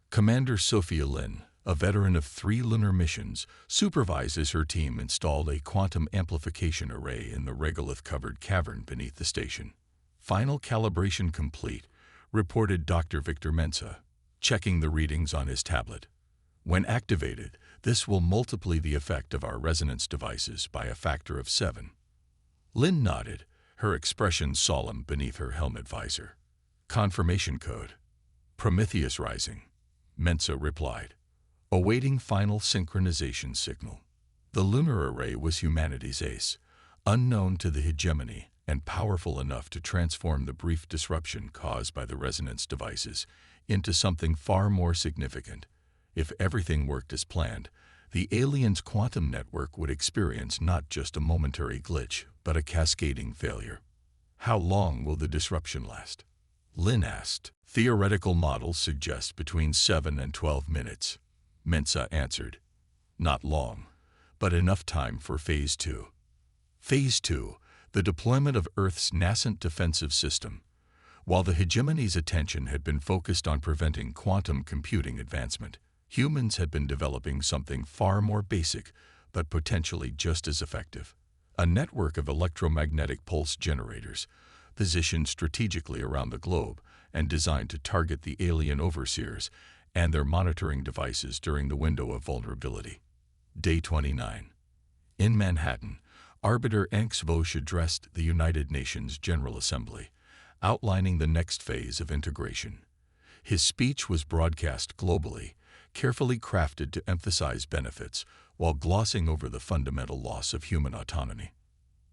Commander Sophia Lin, a veteran of 3 lunar missions, supervised as her team installed a quantum amplification array in the regolith-covered cavern beneath the station. Final calibration complete, reported Dr. Victor Mensah, checking the readings on his tablet. When activated, this will multiply the effect of our resonance devices by a factor of 7. Lin nodded, her expression solemn beneath her helmet visor. Confirmation code. Prometheus rising, Mensah replied. Awaiting final synchronization signal. The lunar array was humanity's ace, unknown to the hegemony and powerful enough to transform the brief disruption caused by the resonance devices into something far more significant. If everything worked as planned, the aliens' quantum network would experience not just a momentary glitch, but a cascading failure. How long will the disruption last? Lin asked. Theoretical models suggest between 7 and 12 minutes. Mensah answered. Not long, but enough time for Phase 2. Phase 2, the deployment of Earth's nascent defensive system. While the hegemony's attention had been focused on preventing quantum computing advancement, humans had been developing something far more basic, but potentially just as effective. A network of electromagnetic pulse generators, positioned strategically around the globe and designed to target the alien overseers and their monitoring devices during the window of vulnerability. Day 29. In Manhattan, Arbiter Anx Vosch addressed the United Nations General Assembly, outlining the next phase of integration. His speech was broadcast globally, carefully crafted to emphasize benefits while glossing over the fundamental loss of human autonomy.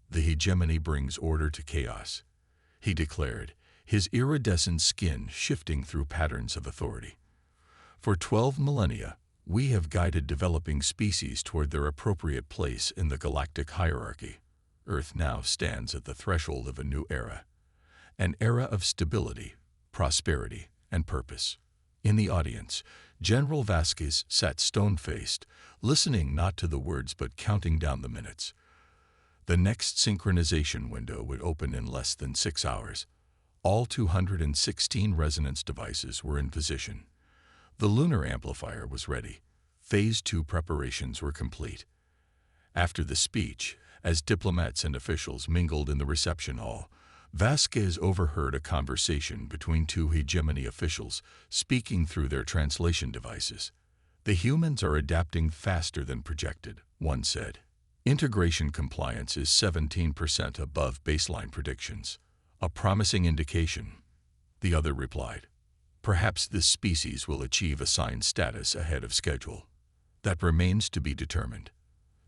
The hegemony brings order to chaos, he declared, his iridescent skin shifting through patterns of authority. For 12 millennia, we have guided developing species toward their appropriate place in the galactic hierarchy. Earth now stands at the threshold of a new era, an era of stability, prosperity, and purpose. In the audience, General Vasquez sat stone-faced, listening not to the words but counting down the minutes. The next synchronization window would open in less than 6 hours. All 216 resonance devices were in position. The lunar amplifier was ready. Phase 2 preparations were complete. After the speech, as diplomats and officials mingled in the reception hall, Vasquez overheard a conversation between 2 hegemony officials speaking through their translation devices. The humans are adapting faster than projected, one said. Integration compliance is 17% above baseline predictions. A promising indication, the other replied. Perhaps this species will achieve assigned status ahead of schedule. That remains to be determined.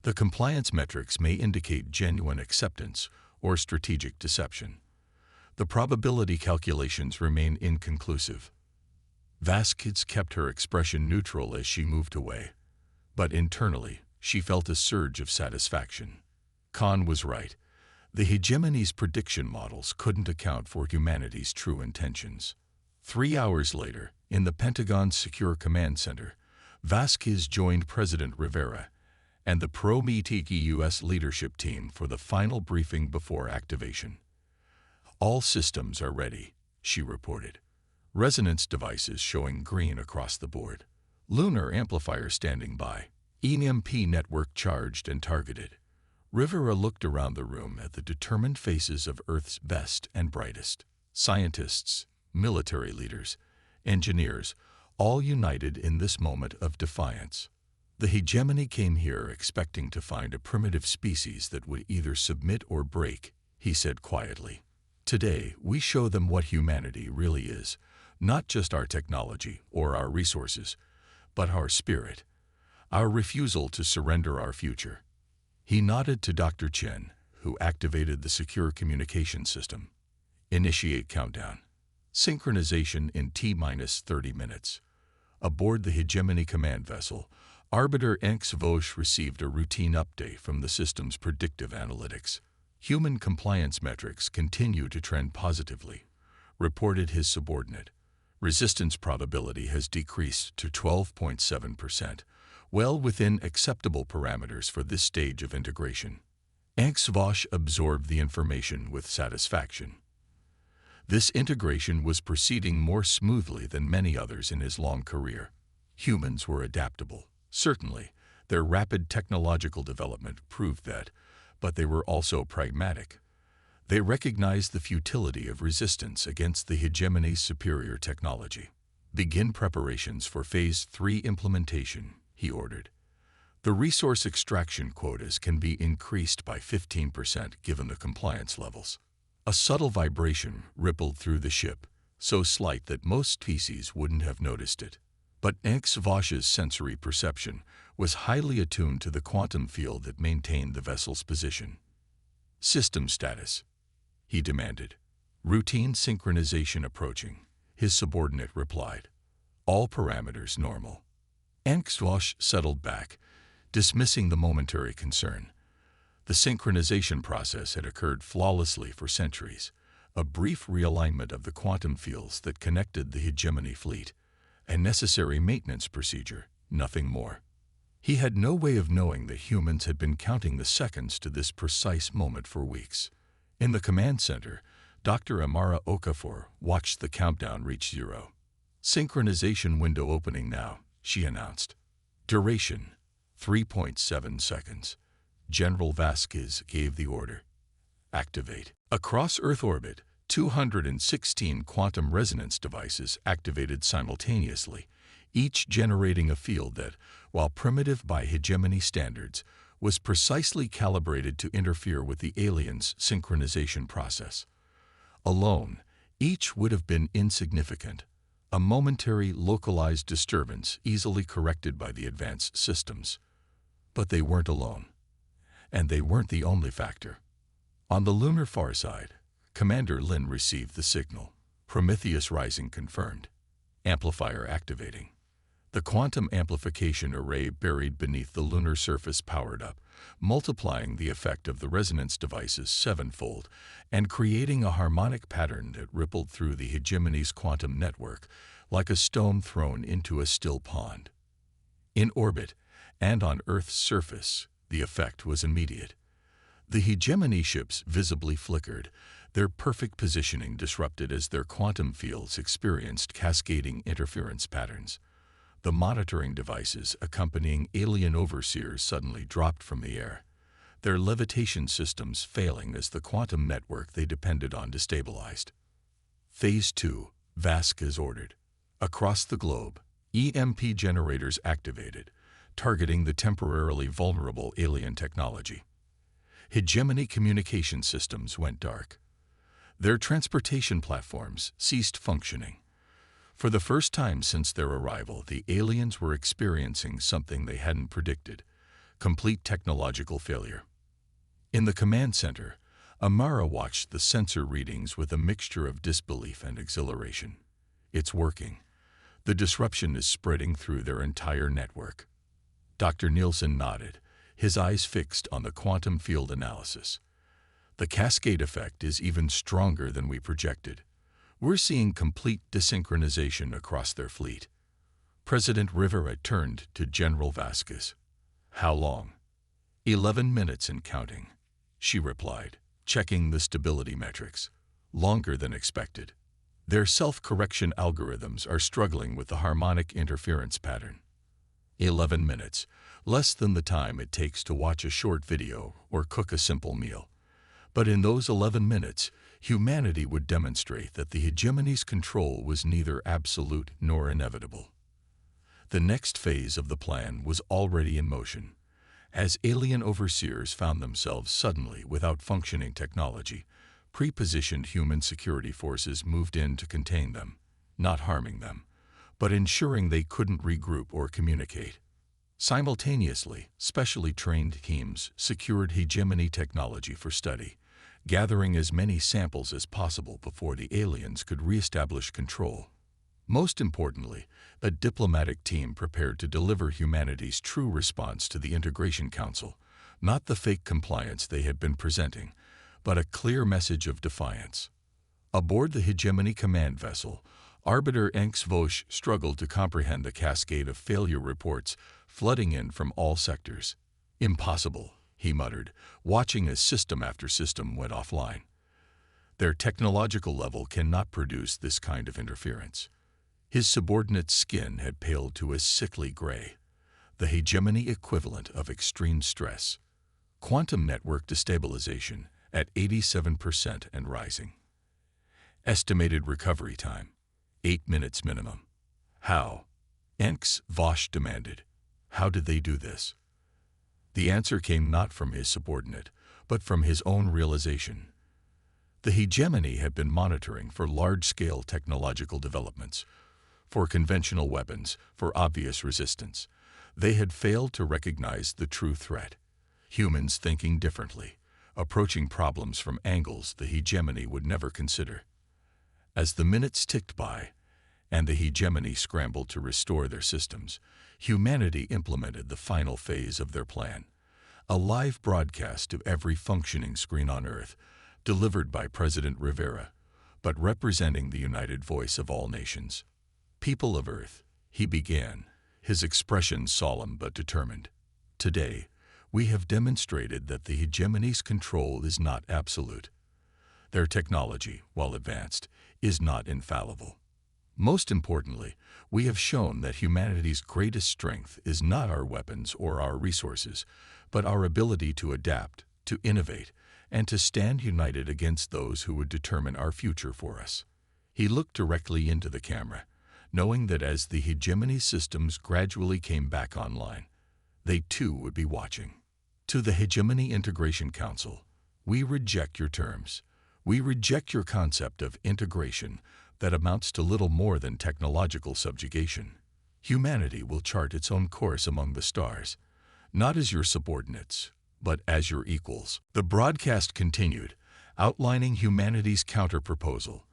The compliance metrics may indicate genuine acceptance or strategic deception. The probability calculations remain inconclusive. Vasquez kept her expression neutral as she moved away, but internally she felt a surge of satisfaction. Khan was right. The hegemony's prediction models couldn't account for humanity's true intentions. 3 hours later, in the Pentagon's Secure Command Center, Vasquez joined President Rivera and the pro-Metis U.S. leadership team for the final briefing before activation. All systems are ready, she reported. Resonance devices showing green across the board. Lunar amplifier standing by. EMP network charged and targeted. Rivera looked around the room at the determined faces of Earth's best and brightest. Scientists, military leaders, engineers, all united in this moment of defiance. The hegemony came here expecting to find a primitive species that would either submit or break, he said quietly. Today, we show them what humanity really is, not just our technology or our resources, but our spirit, our refusal to surrender our future. He nodded to Dr. Chen, who activated the secure communication system. Initiate countdown. Synchronization in T-minus 30 minutes. Aboard the Hegemony command vessel, Arbiter HFY received a routine update from the system's predictive analytics. Human compliance metrics continue to trend positively, reported his subordinate. Resistance probability has decreased to 12.7%, well within acceptable parameters for this stage of integration. HFY absorbed the information with satisfaction. This integration was proceeding more smoothly than many others in his long career. Humans were adaptable. Certainly, their rapid technological development proved that, but they were also pragmatic. They recognized the futility of resistance against the hegemony's superior technology. Begin preparations for Phase 3 implementation, he ordered. The resource extraction quotas can be increased by 15% given the compliance levels. A subtle vibration rippled through the ship, so slight that most species wouldn't have noticed it. But HFY's sensory perception was highly attuned to the quantum field that maintained the vessel's position. System status, he demanded. Routine synchronization approaching, his subordinate replied. All parameters normal. HFY settled back, dismissing the momentary concern. The synchronization process had occurred flawlessly for centuries, a brief realignment of the quantum fields that connected the hegemony fleet. A necessary maintenance procedure, nothing more. He had no way of knowing that humans had been counting the seconds to this precise moment for weeks. In the command center, Dr. Amara Okafor watched the countdown reach 0. Synchronization window opening now, she announced. Duration, 3.7 seconds. General Vasquez gave the order. Activate. Across Earth orbit, 216 quantum resonance devices activated simultaneously, each generating a field that, while primitive by hegemony standards, was precisely calibrated to interfere with the aliens' synchronization process. Alone, each would have been insignificant, a momentary localized disturbance easily corrected by the advanced systems. But they weren't alone. And they weren't the only factor. On the lunar far side, Commander Lin received the signal. Prometheus rising confirmed. Amplifier activating. The quantum amplification array buried beneath the lunar surface powered up, multiplying the effect of the resonance devices sevenfold and creating a harmonic pattern that rippled through the hegemony's quantum network like a stone thrown into a still pond. In orbit and on Earth's surface, the effect was immediate. The hegemony ships visibly flickered, their perfect positioning disrupted as their quantum fields experienced cascading interference patterns. The monitoring devices accompanying alien overseers suddenly dropped from the air, their levitation systems failing as the quantum network they depended on destabilized. Phase 2, Vasquez ordered. Across the globe, EMP generators activated, targeting the temporarily vulnerable alien technology. hegemony communication systems went dark. Their transportation platforms ceased functioning. For the first time since their arrival, the aliens were experiencing something they hadn't predicted: complete technological failure. In the command center, Amara watched the sensor readings with a mixture of disbelief and exhilaration. It's working. The disruption is spreading through their entire network. Dr. Nielsen nodded, his eyes fixed on the quantum field analysis. The cascade effect is even stronger than we projected. We're seeing complete desynchronization across their fleet. President Rivera turned to General Vasquez. "How long?" 11 minutes and counting, she replied, checking the stability metrics. "Longer than expected. Their self-correction algorithms are struggling with the harmonic interference pattern." 11 minutes, less than the time it takes to watch a short video or cook a simple meal. But in those 11 minutes, humanity would demonstrate that the hegemony's control was neither absolute nor inevitable. The next phase of the plan was already in motion. As alien overseers found themselves suddenly without functioning technology, pre-positioned human security forces moved in to contain them, not harming them, but ensuring they couldn't regroup or communicate. Simultaneously, specially trained teams secured hegemony technology for study, gathering as many samples as possible before the aliens could re-establish control. Most importantly, a diplomatic team prepared to deliver humanity's true response to the Integration Council, not the fake compliance they had been presenting, but a clear message of defiance. Aboard the hegemony command vessel, Arbiter Enx Vosch struggled to comprehend the cascade of failure reports flooding in from all sectors. "Impossible," he muttered, watching as system after system went offline. "Their technological level cannot produce this kind of interference." His subordinate's skin had paled to a sickly gray, the hegemony equivalent of extreme stress. Quantum network destabilization at 87% and rising. Estimated recovery time, 8 minutes minimum. "How?" Enx Vosch demanded. "How did they do this?" The answer came not from his subordinate, but from his own realization. The hegemony had been monitoring for large-scale technological developments, for conventional weapons, for obvious resistance. They had failed to recognize the true threat: humans thinking differently, approaching problems from angles the hegemony would never consider. As the minutes ticked by, and the hegemony scrambled to restore their systems, humanity implemented the final phase of their plan: a live broadcast of every functioning screen on Earth, delivered by President Rivera, but representing the united voice of all nations. "People of Earth," he began, his expression solemn but determined. "Today, we have demonstrated that the hegemony's control is not absolute. Their technology, while advanced, is not infallible. Most importantly, we have shown that humanity's greatest strength is not our weapons or our resources, but our ability to adapt, to innovate, and to stand united against those who would determine our future for us." He looked directly into the camera, knowing that as the hegemony systems gradually came back online, they too would be watching. "To the Hegemony Integration Council, we reject your terms. We reject your concept of integration that amounts to little more than technological subjugation. Humanity will chart its own course among the stars, not as your subordinates, but as your equals." The broadcast continued, outlining humanity's counter-proposal: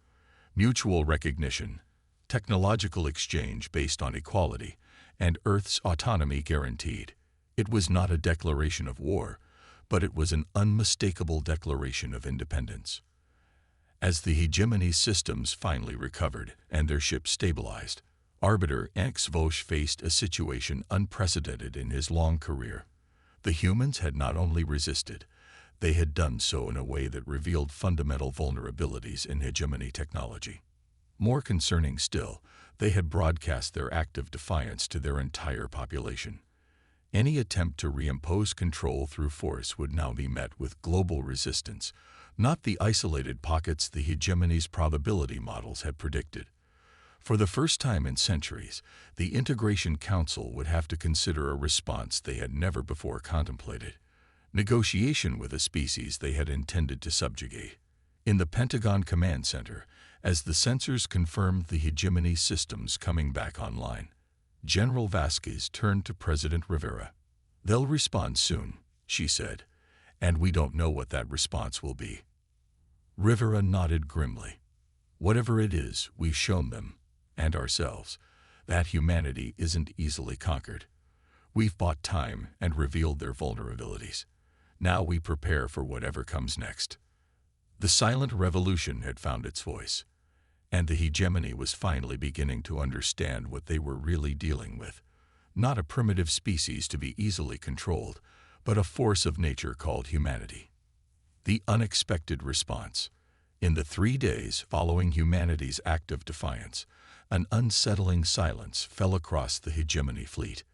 mutual recognition, technological exchange based on equality, and Earth's autonomy guaranteed. It was not a declaration of war, but it was an unmistakable declaration of independence. As the hegemony systems finally recovered and their ships stabilized, Arbiter Enx Vosch faced a situation unprecedented in his long career. The humans had not only resisted, they had done so in a way that revealed fundamental vulnerabilities in hegemony technology. More concerning still, they had broadcast their act of defiance to their entire population. Any attempt to reimpose control through force would now be met with global resistance, not the isolated pockets the hegemony's probability models had predicted. For the first time in centuries, the Integration Council would have to consider a response they had never before contemplated: negotiation with a species they had intended to subjugate. In the Pentagon Command Center, as the sensors confirmed the hegemony systems coming back online, General Vasquez turned to President Rivera. "They'll respond soon," she said, "and we don't know what that response will be." Rivera nodded grimly. "Whatever it is, we've shown them, and ourselves, that humanity isn't easily conquered. We've bought time and revealed their vulnerabilities. Now we prepare for whatever comes next." The silent revolution had found its voice, and the hegemony was finally beginning to understand what they were really dealing with. Not a primitive species to be easily controlled, but a force of nature called humanity. The unexpected response. In the 3 days following humanity's act of defiance, an unsettling silence fell across the hegemony fleet.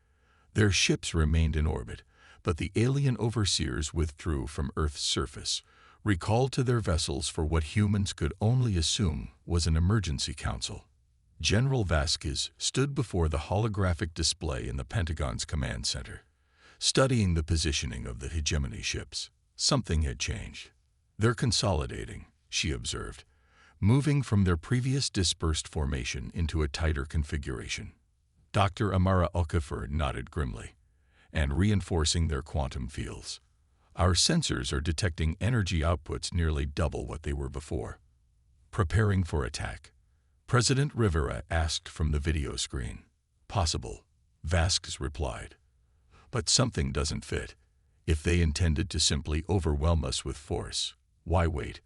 Their ships remained in orbit, but the alien overseers withdrew from Earth's surface, recalled to their vessels for what humans could only assume was an emergency council. General Vasquez stood before the holographic display in the Pentagon's command center, studying the positioning of the hegemony ships. Something had changed. "They're consolidating," she observed, moving from their previous dispersed formation into a tighter configuration. Dr. Amara Okafor nodded grimly, "and reinforcing their quantum fields. Our sensors are detecting energy outputs nearly double what they were before." "Preparing for attack?" President Rivera asked from the video screen. "Possible," Vasquez replied. "But something doesn't fit. If they intended to simply overwhelm us with force, why wait?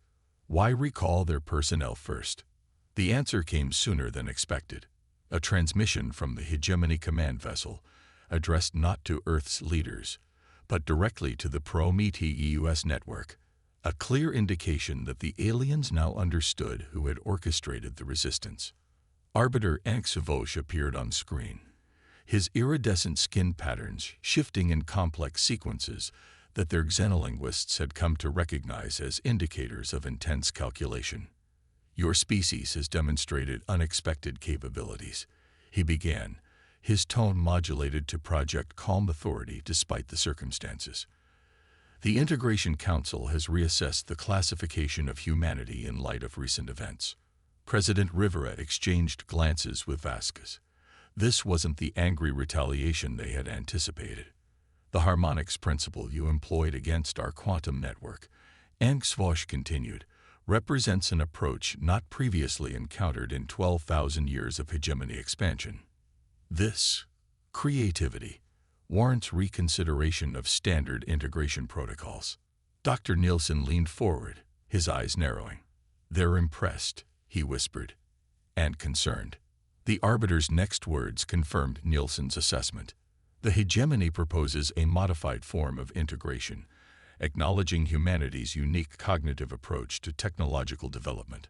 Why recall their personnel first?" The answer came sooner than expected. A transmission from the hegemony command vessel, addressed not to Earth's leaders, but directly to the Prometheus network, a clear indication that the aliens now understood who had orchestrated the resistance. Arbiter Anxavosh appeared on screen, his iridescent skin patterns shifting in complex sequences that their xenolinguists had come to recognize as indicators of intense calculation. "Your species has demonstrated unexpected capabilities," he began, his tone modulated to project calm authority despite the circumstances. "The Integration Council has reassessed the classification of humanity in light of recent events." President Rivera exchanged glances with Vasquez. This wasn't the angry retaliation they had anticipated. "The harmonics principle you employed against our quantum network," Anxavosh continued, "represents an approach not previously encountered in 12,000 years of hegemony expansion. This creativity warrants reconsideration of standard integration protocols." Dr. Nielsen leaned forward, his eyes narrowing. "They're impressed," he whispered, "and concerned." The arbiter's next words confirmed Nielsen's assessment. The hegemony proposes a modified form of integration, acknowledging humanity's unique cognitive approach to technological development.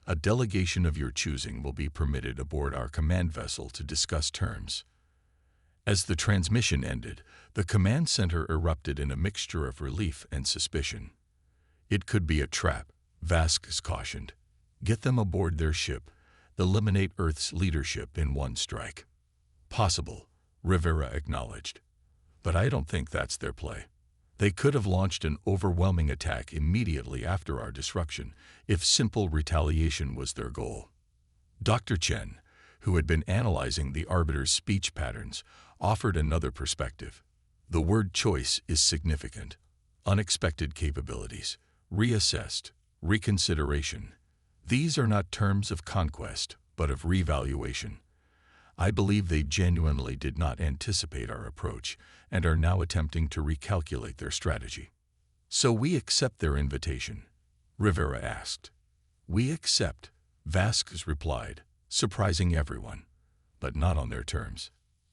"A delegation of your choosing will be permitted aboard our command vessel to discuss terms." As the transmission ended, the command center erupted in a mixture of relief and suspicion. "It could be a trap," Vasquez cautioned. "Get them aboard their ship, eliminate Earth's leadership in one strike." "Possible," Rivera acknowledged. "But I don't think that's their play. They could have launched an overwhelming attack immediately after our disruption if simple retaliation was their goal." Dr. Chen, who had been analyzing the arbiter's speech patterns, offered another perspective. "The word choice is significant. Unexpected capabilities, reassessed, reconsideration. These are not terms of conquest, but of revaluation. I believe they genuinely did not anticipate our approach and are now attempting to recalculate their strategy." "So we accept their invitation?" Rivera asked. "We accept," Vasquez replied, surprising everyone. "But not on their terms.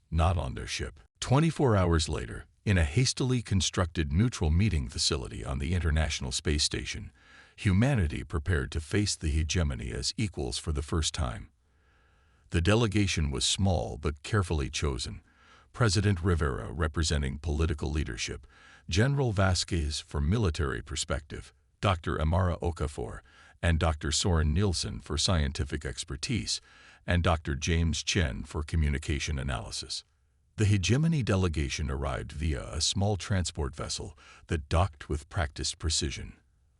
Not on their ship." 24 hours later, in a hastily constructed neutral meeting facility on the International Space Station, humanity prepared to face the hegemony as equals for the first time. The delegation was small but carefully chosen. President Rivera representing political leadership, General Vasquez for military perspective, Dr. Amara Okafor, and Dr. Soren Nielsen for scientific expertise, and Dr. James Chen for communication analysis. The hegemony delegation arrived via a small transport vessel that docked with practiced precision.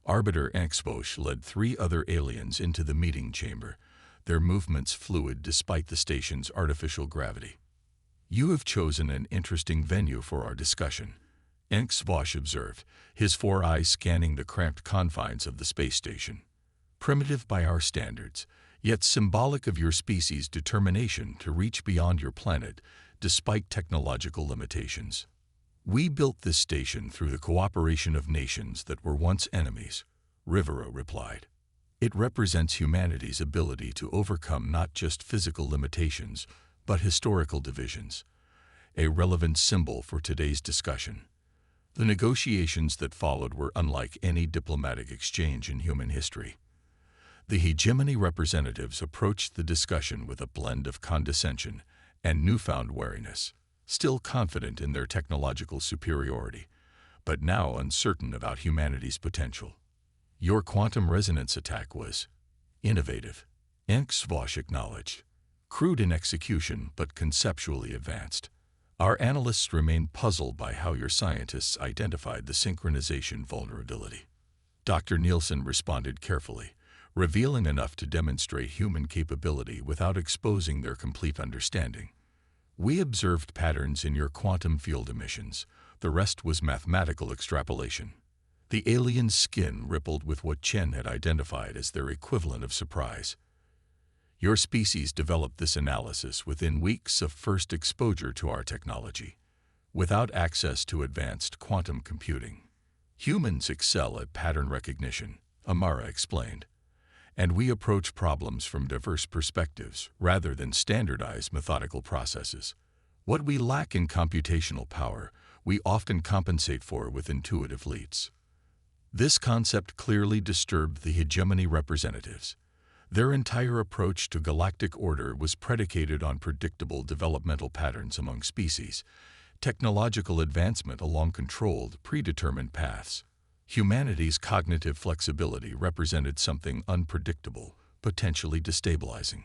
Arbiter HFY led 3 other aliens into the meeting chamber, their movements fluid despite the station's artificial gravity. "You have chosen an interesting venue for our discussion," HFY observed, his 4 eyes scanning the cramped confines of the space station. "Primitive by our standards, yet symbolic of your species' determination to reach beyond your planet despite technological limitations. We built this station through the cooperation of nations that were once enemies," Rivera replied. "It represents humanity's ability to overcome not just physical limitations, but historical divisions, a relevant symbol for today's discussion." The negotiations that followed were unlike any diplomatic exchange in human history. The hegemony representatives approached the discussion with a blend of condescension and newfound wariness, still confident in their technological superiority, but now uncertain about humanity's potential. "Your quantum resonance attack was innovative," HFY acknowledged. "Crude in execution, but conceptually advanced. Our analysts remain puzzled by how your scientists identified the synchronization vulnerability." Dr. Nielsen responded carefully, revealing enough to demonstrate human capability without exposing their complete understanding. "We observed patterns in your quantum field emissions. The rest was mathematical extrapolation." The alien's skin rippled with what Chen had identified as their equivalent of surprise. "Your species developed this analysis within weeks of first exposure to our technology, without access to advanced quantum computing. Humans excel at pattern recognition," Amara explained, "and we approach problems from diverse perspectives rather than standardized methodical processes. What we lack in computational power, we often compensate for with intuitive leaps." This concept clearly disturbed the hegemony representatives. Their entire approach to galactic order was predicated on predictable developmental patterns among species, technological advancement along controlled, predetermined paths. Humanity's cognitive flexibility represented something unpredictable, potentially destabilizing.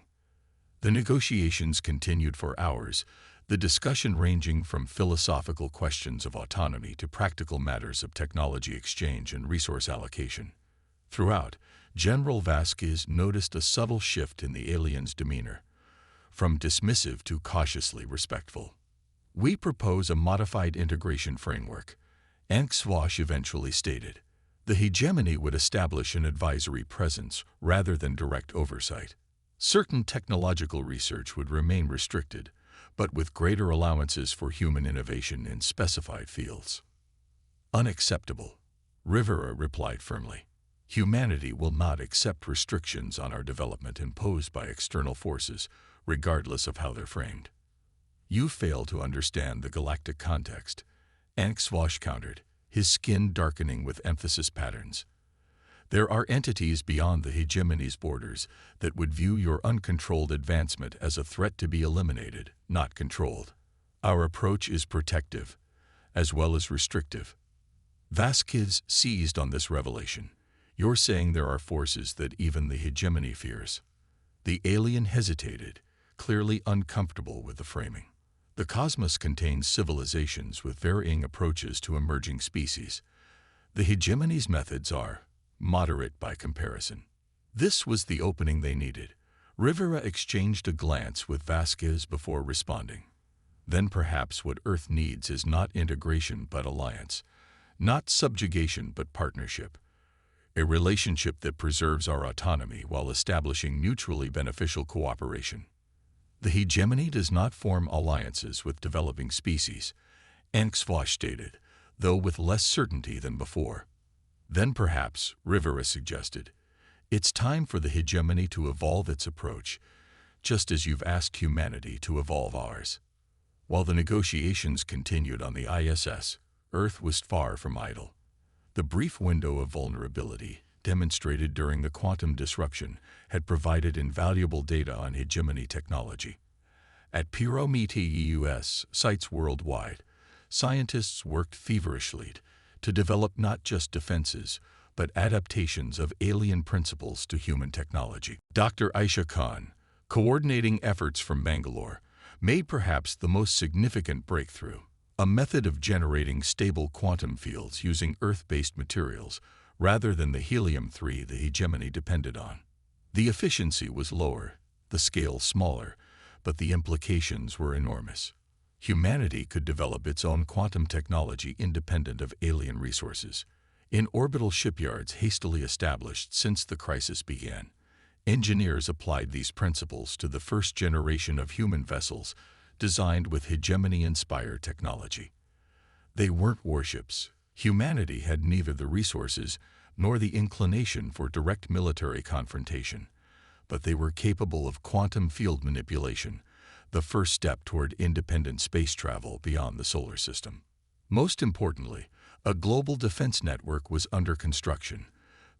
The negotiations continued for hours, the discussion ranging from philosophical questions of autonomy to practical matters of technology exchange and resource allocation. Throughout, General Vasquez noticed a subtle shift in the alien's demeanor, from dismissive to cautiously respectful. "We propose a modified integration framework," HFY eventually stated. "The hegemony would establish an advisory presence rather than direct oversight. Certain technological research would remain restricted, but with greater allowances for human innovation in specified fields." "Unacceptable," Rivera replied firmly. "Humanity will not accept restrictions on our development imposed by external forces, regardless of how they're framed." "You fail to understand the galactic context," HFY countered, his skin darkening with emphasis patterns. "There are entities beyond the hegemony's borders that would view your uncontrolled advancement as a threat to be eliminated, not controlled. Our approach is protective, as well as restrictive." Vasquez seized on this revelation. "You're saying there are forces that even the hegemony fears?" The alien hesitated, clearly uncomfortable with the framing. "The cosmos contains civilizations with varying approaches to emerging species. The hegemony's methods are moderate by comparison." This was the opening they needed. Rivera exchanged a glance with Vasquez before responding. "Then perhaps what Earth needs is not integration but alliance, not subjugation but partnership. A relationship that preserves our autonomy while establishing mutually beneficial cooperation." "The hegemony does not form alliances with developing species," HFY stated, though with less certainty than before. "Then perhaps," Rivera suggested, "it's time for the hegemony to evolve its approach, just as you've asked humanity to evolve ours." While the negotiations continued on the ISS, Earth was far from idle. The brief window of vulnerability, demonstrated during the quantum disruption, had provided invaluable data on hegemony technology. At Pyrometeus sites worldwide, scientists worked feverishly to develop not just defenses, but adaptations of alien principles to human technology. Dr. Aisha Khan, coordinating efforts from Bangalore, made perhaps the most significant breakthrough, a method of generating stable quantum fields using Earth-based materials rather than the helium-3 the hegemony depended on. The efficiency was lower, the scale smaller, but the implications were enormous. Humanity could develop its own quantum technology independent of alien resources. In orbital shipyards hastily established since the crisis began, engineers applied these principles to the first generation of human vessels designed with hegemony-inspired technology. They weren't warships. Humanity had neither the resources nor the inclination for direct military confrontation, but they were capable of quantum field manipulation, the first step toward independent space travel beyond the solar system. Most importantly, a global defense network was under construction,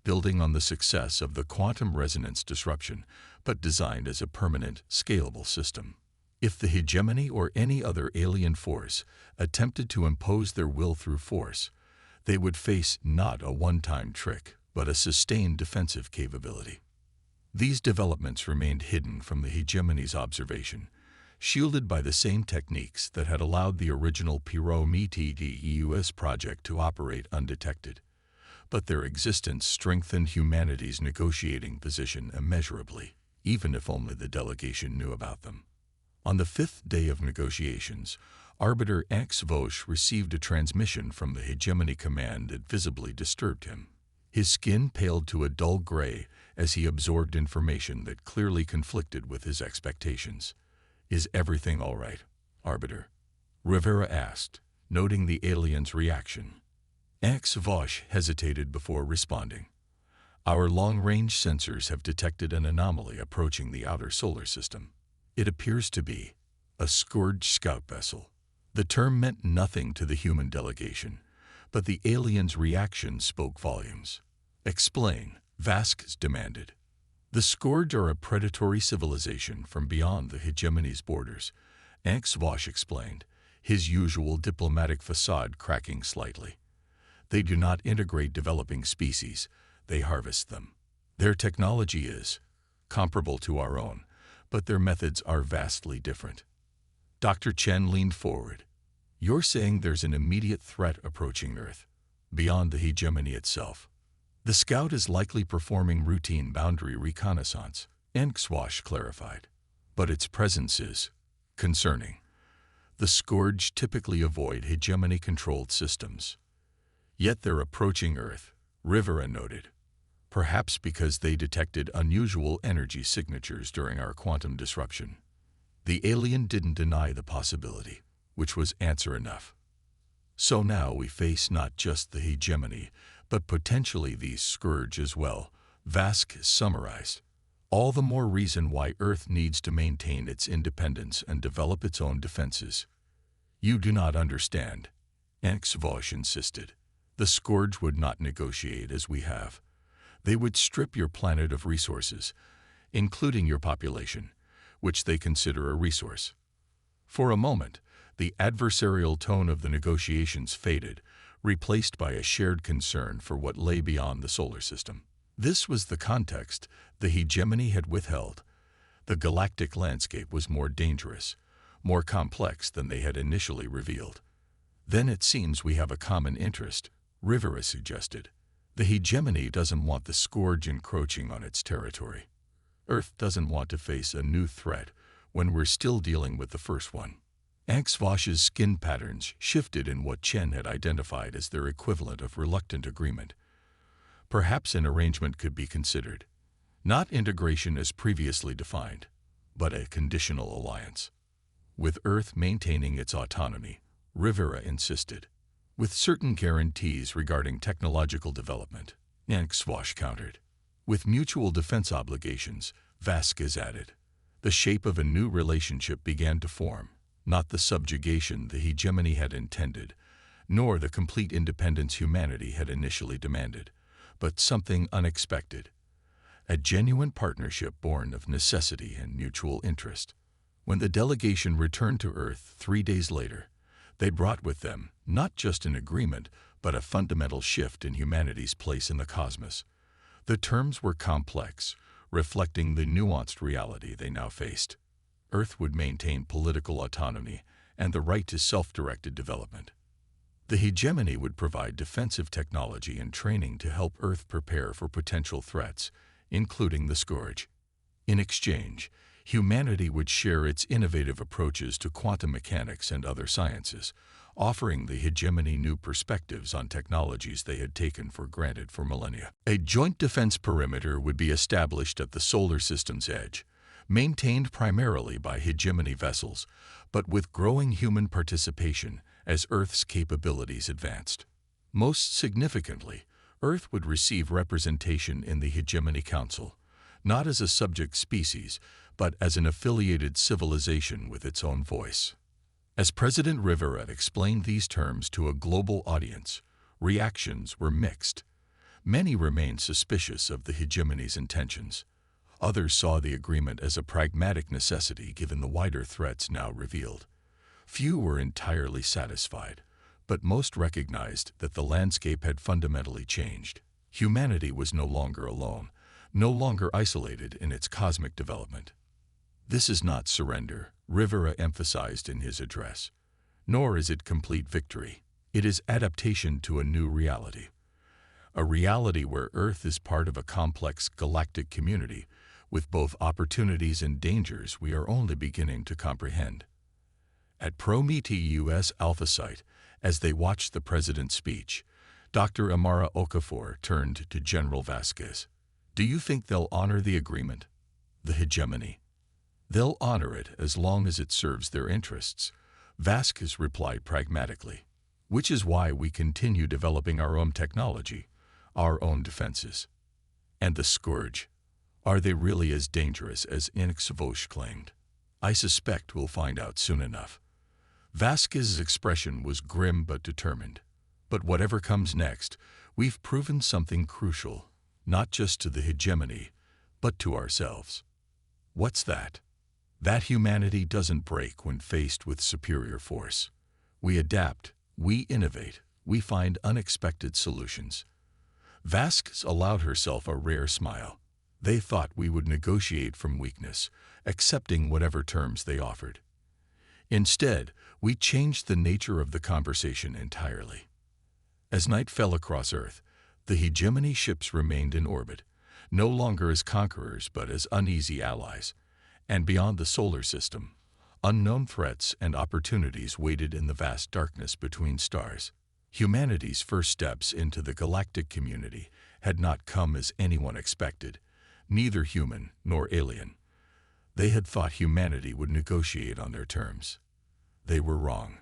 building on the success of the quantum resonance disruption, but designed as a permanent, scalable system. If the hegemony or any other alien force attempted to impose their will through force, they would face not a one-time trick, but a sustained defensive capability. These developments remained hidden from the hegemony's observation, shielded by the same techniques that had allowed the original Pyramide-EUS project to operate undetected. But their existence strengthened humanity's negotiating position immeasurably, even if only the delegation knew about them. On the fifth day of negotiations, Arbiter X Vosh received a transmission from the hegemony command that visibly disturbed him. His skin paled to a dull gray as he absorbed information that clearly conflicted with his expectations. "Is everything all right, Arbiter?" Rivera asked, noting the alien's reaction. X Vosh hesitated before responding. "Our long-range sensors have detected an anomaly approaching the outer solar system. It appears to be a Scourge scout vessel." The term meant nothing to the human delegation, but the alien's reaction spoke volumes. "Explain," Vasquez demanded. "The Scourge are a predatory civilization from beyond the hegemony's borders," X Vosh explained, his usual diplomatic facade cracking slightly. "They do not integrate developing species, they harvest them. Their technology is comparable to our own, but their methods are vastly different." Dr. Chen leaned forward. "You're saying there's an immediate threat approaching Earth, beyond the hegemony itself?" "The Scout is likely performing routine boundary reconnaissance," X Vosh clarified. "But its presence is concerning. The Scourge typically avoid hegemony-controlled systems. Yet they're approaching Earth," Rivera noted. "Perhaps because they detected unusual energy signatures during our quantum disruption." The alien didn't deny the possibility, which was answer enough. "So now we face not just the hegemony, but potentially the Scourge as well," Vasquez summarized. "All the more reason why Earth needs to maintain its independence and develop its own defenses." "You do not understand," X Vosh insisted. "The Scourge would not negotiate as we have. They would strip your planet of resources, including your population, which they consider a resource." For a moment, the adversarial tone of the negotiations faded, replaced by a shared concern for what lay beyond the solar system. This was the context the hegemony had withheld. The galactic landscape was more dangerous, more complex than they had initially revealed. "Then it seems we have a common interest," Rivera suggested. "The hegemony doesn't want the Scourge encroaching on its territory. Earth doesn't want to face a new threat when we're still dealing with the first one." X Vosh's skin patterns shifted in what Chen had identified as their equivalent of reluctant agreement. Perhaps an arrangement could be considered. Not integration as previously defined, but a conditional alliance. With Earth maintaining its autonomy, Rivera insisted. "With certain guarantees regarding technological development," X Vosh countered. "With mutual defense obligations," Vasquez added. The shape of a new relationship began to form, not the subjugation the hegemony had intended, nor the complete independence humanity had initially demanded, but something unexpected. A genuine partnership born of necessity and mutual interest. When the delegation returned to Earth 3 days later, they brought with them not just an agreement, but a fundamental shift in humanity's place in the cosmos. The terms were complex, reflecting the nuanced reality they now faced. Earth would maintain political autonomy and the right to self-directed development. The hegemony would provide defensive technology and training to help Earth prepare for potential threats, including the Scourge. In exchange, humanity would share its innovative approaches to quantum mechanics and other sciences, offering the hegemony new perspectives on technologies they had taken for granted for millennia. A joint defense perimeter would be established at the solar system's edge, maintained primarily by hegemony vessels, but with growing human participation as Earth's capabilities advanced. Most significantly, Earth would receive representation in the Hegemony Council, not as a subject species, but as an affiliated civilization with its own voice. As President Rivera explained these terms to a global audience, reactions were mixed. Many remained suspicious of the hegemony's intentions. Others saw the agreement as a pragmatic necessity given the wider threats now revealed. Few were entirely satisfied, but most recognized that the landscape had fundamentally changed. Humanity was no longer alone, no longer isolated in its cosmic development. This is not surrender, Rivera emphasized in his address, nor is it complete victory. It is adaptation to a new reality. A reality where Earth is part of a complex galactic community with both opportunities and dangers we are only beginning to comprehend. At Prometheus Alpha Site, as they watched the president's speech, Dr. Amara Okafor turned to General Vasquez. "Do you think they'll honor the agreement? The hegemony? They'll honor it as long as it serves their interests," Vasquez replied pragmatically, "which is why we continue developing our own technology, our own defenses. And the Scourge, are they really as dangerous as Inxvosh claimed? I suspect we'll find out soon enough." Vasquez's expression was grim but determined. "But whatever comes next, we've proven something crucial, not just to the hegemony, but to ourselves." "What's that?" "That humanity doesn't break when faced with superior force. We adapt, we innovate, we find unexpected solutions." Vasquez allowed herself a rare smile. "They thought we would negotiate from weakness, accepting whatever terms they offered. Instead, we changed the nature of the conversation entirely." As night fell across Earth, the hegemony ships remained in orbit, no longer as conquerors but as uneasy allies. And beyond the solar system, unknown threats and opportunities waited in the vast darkness between stars. Humanity's first steps into the galactic community had not come as anyone expected, neither human nor alien. They had thought humanity would negotiate on their terms. They were wrong.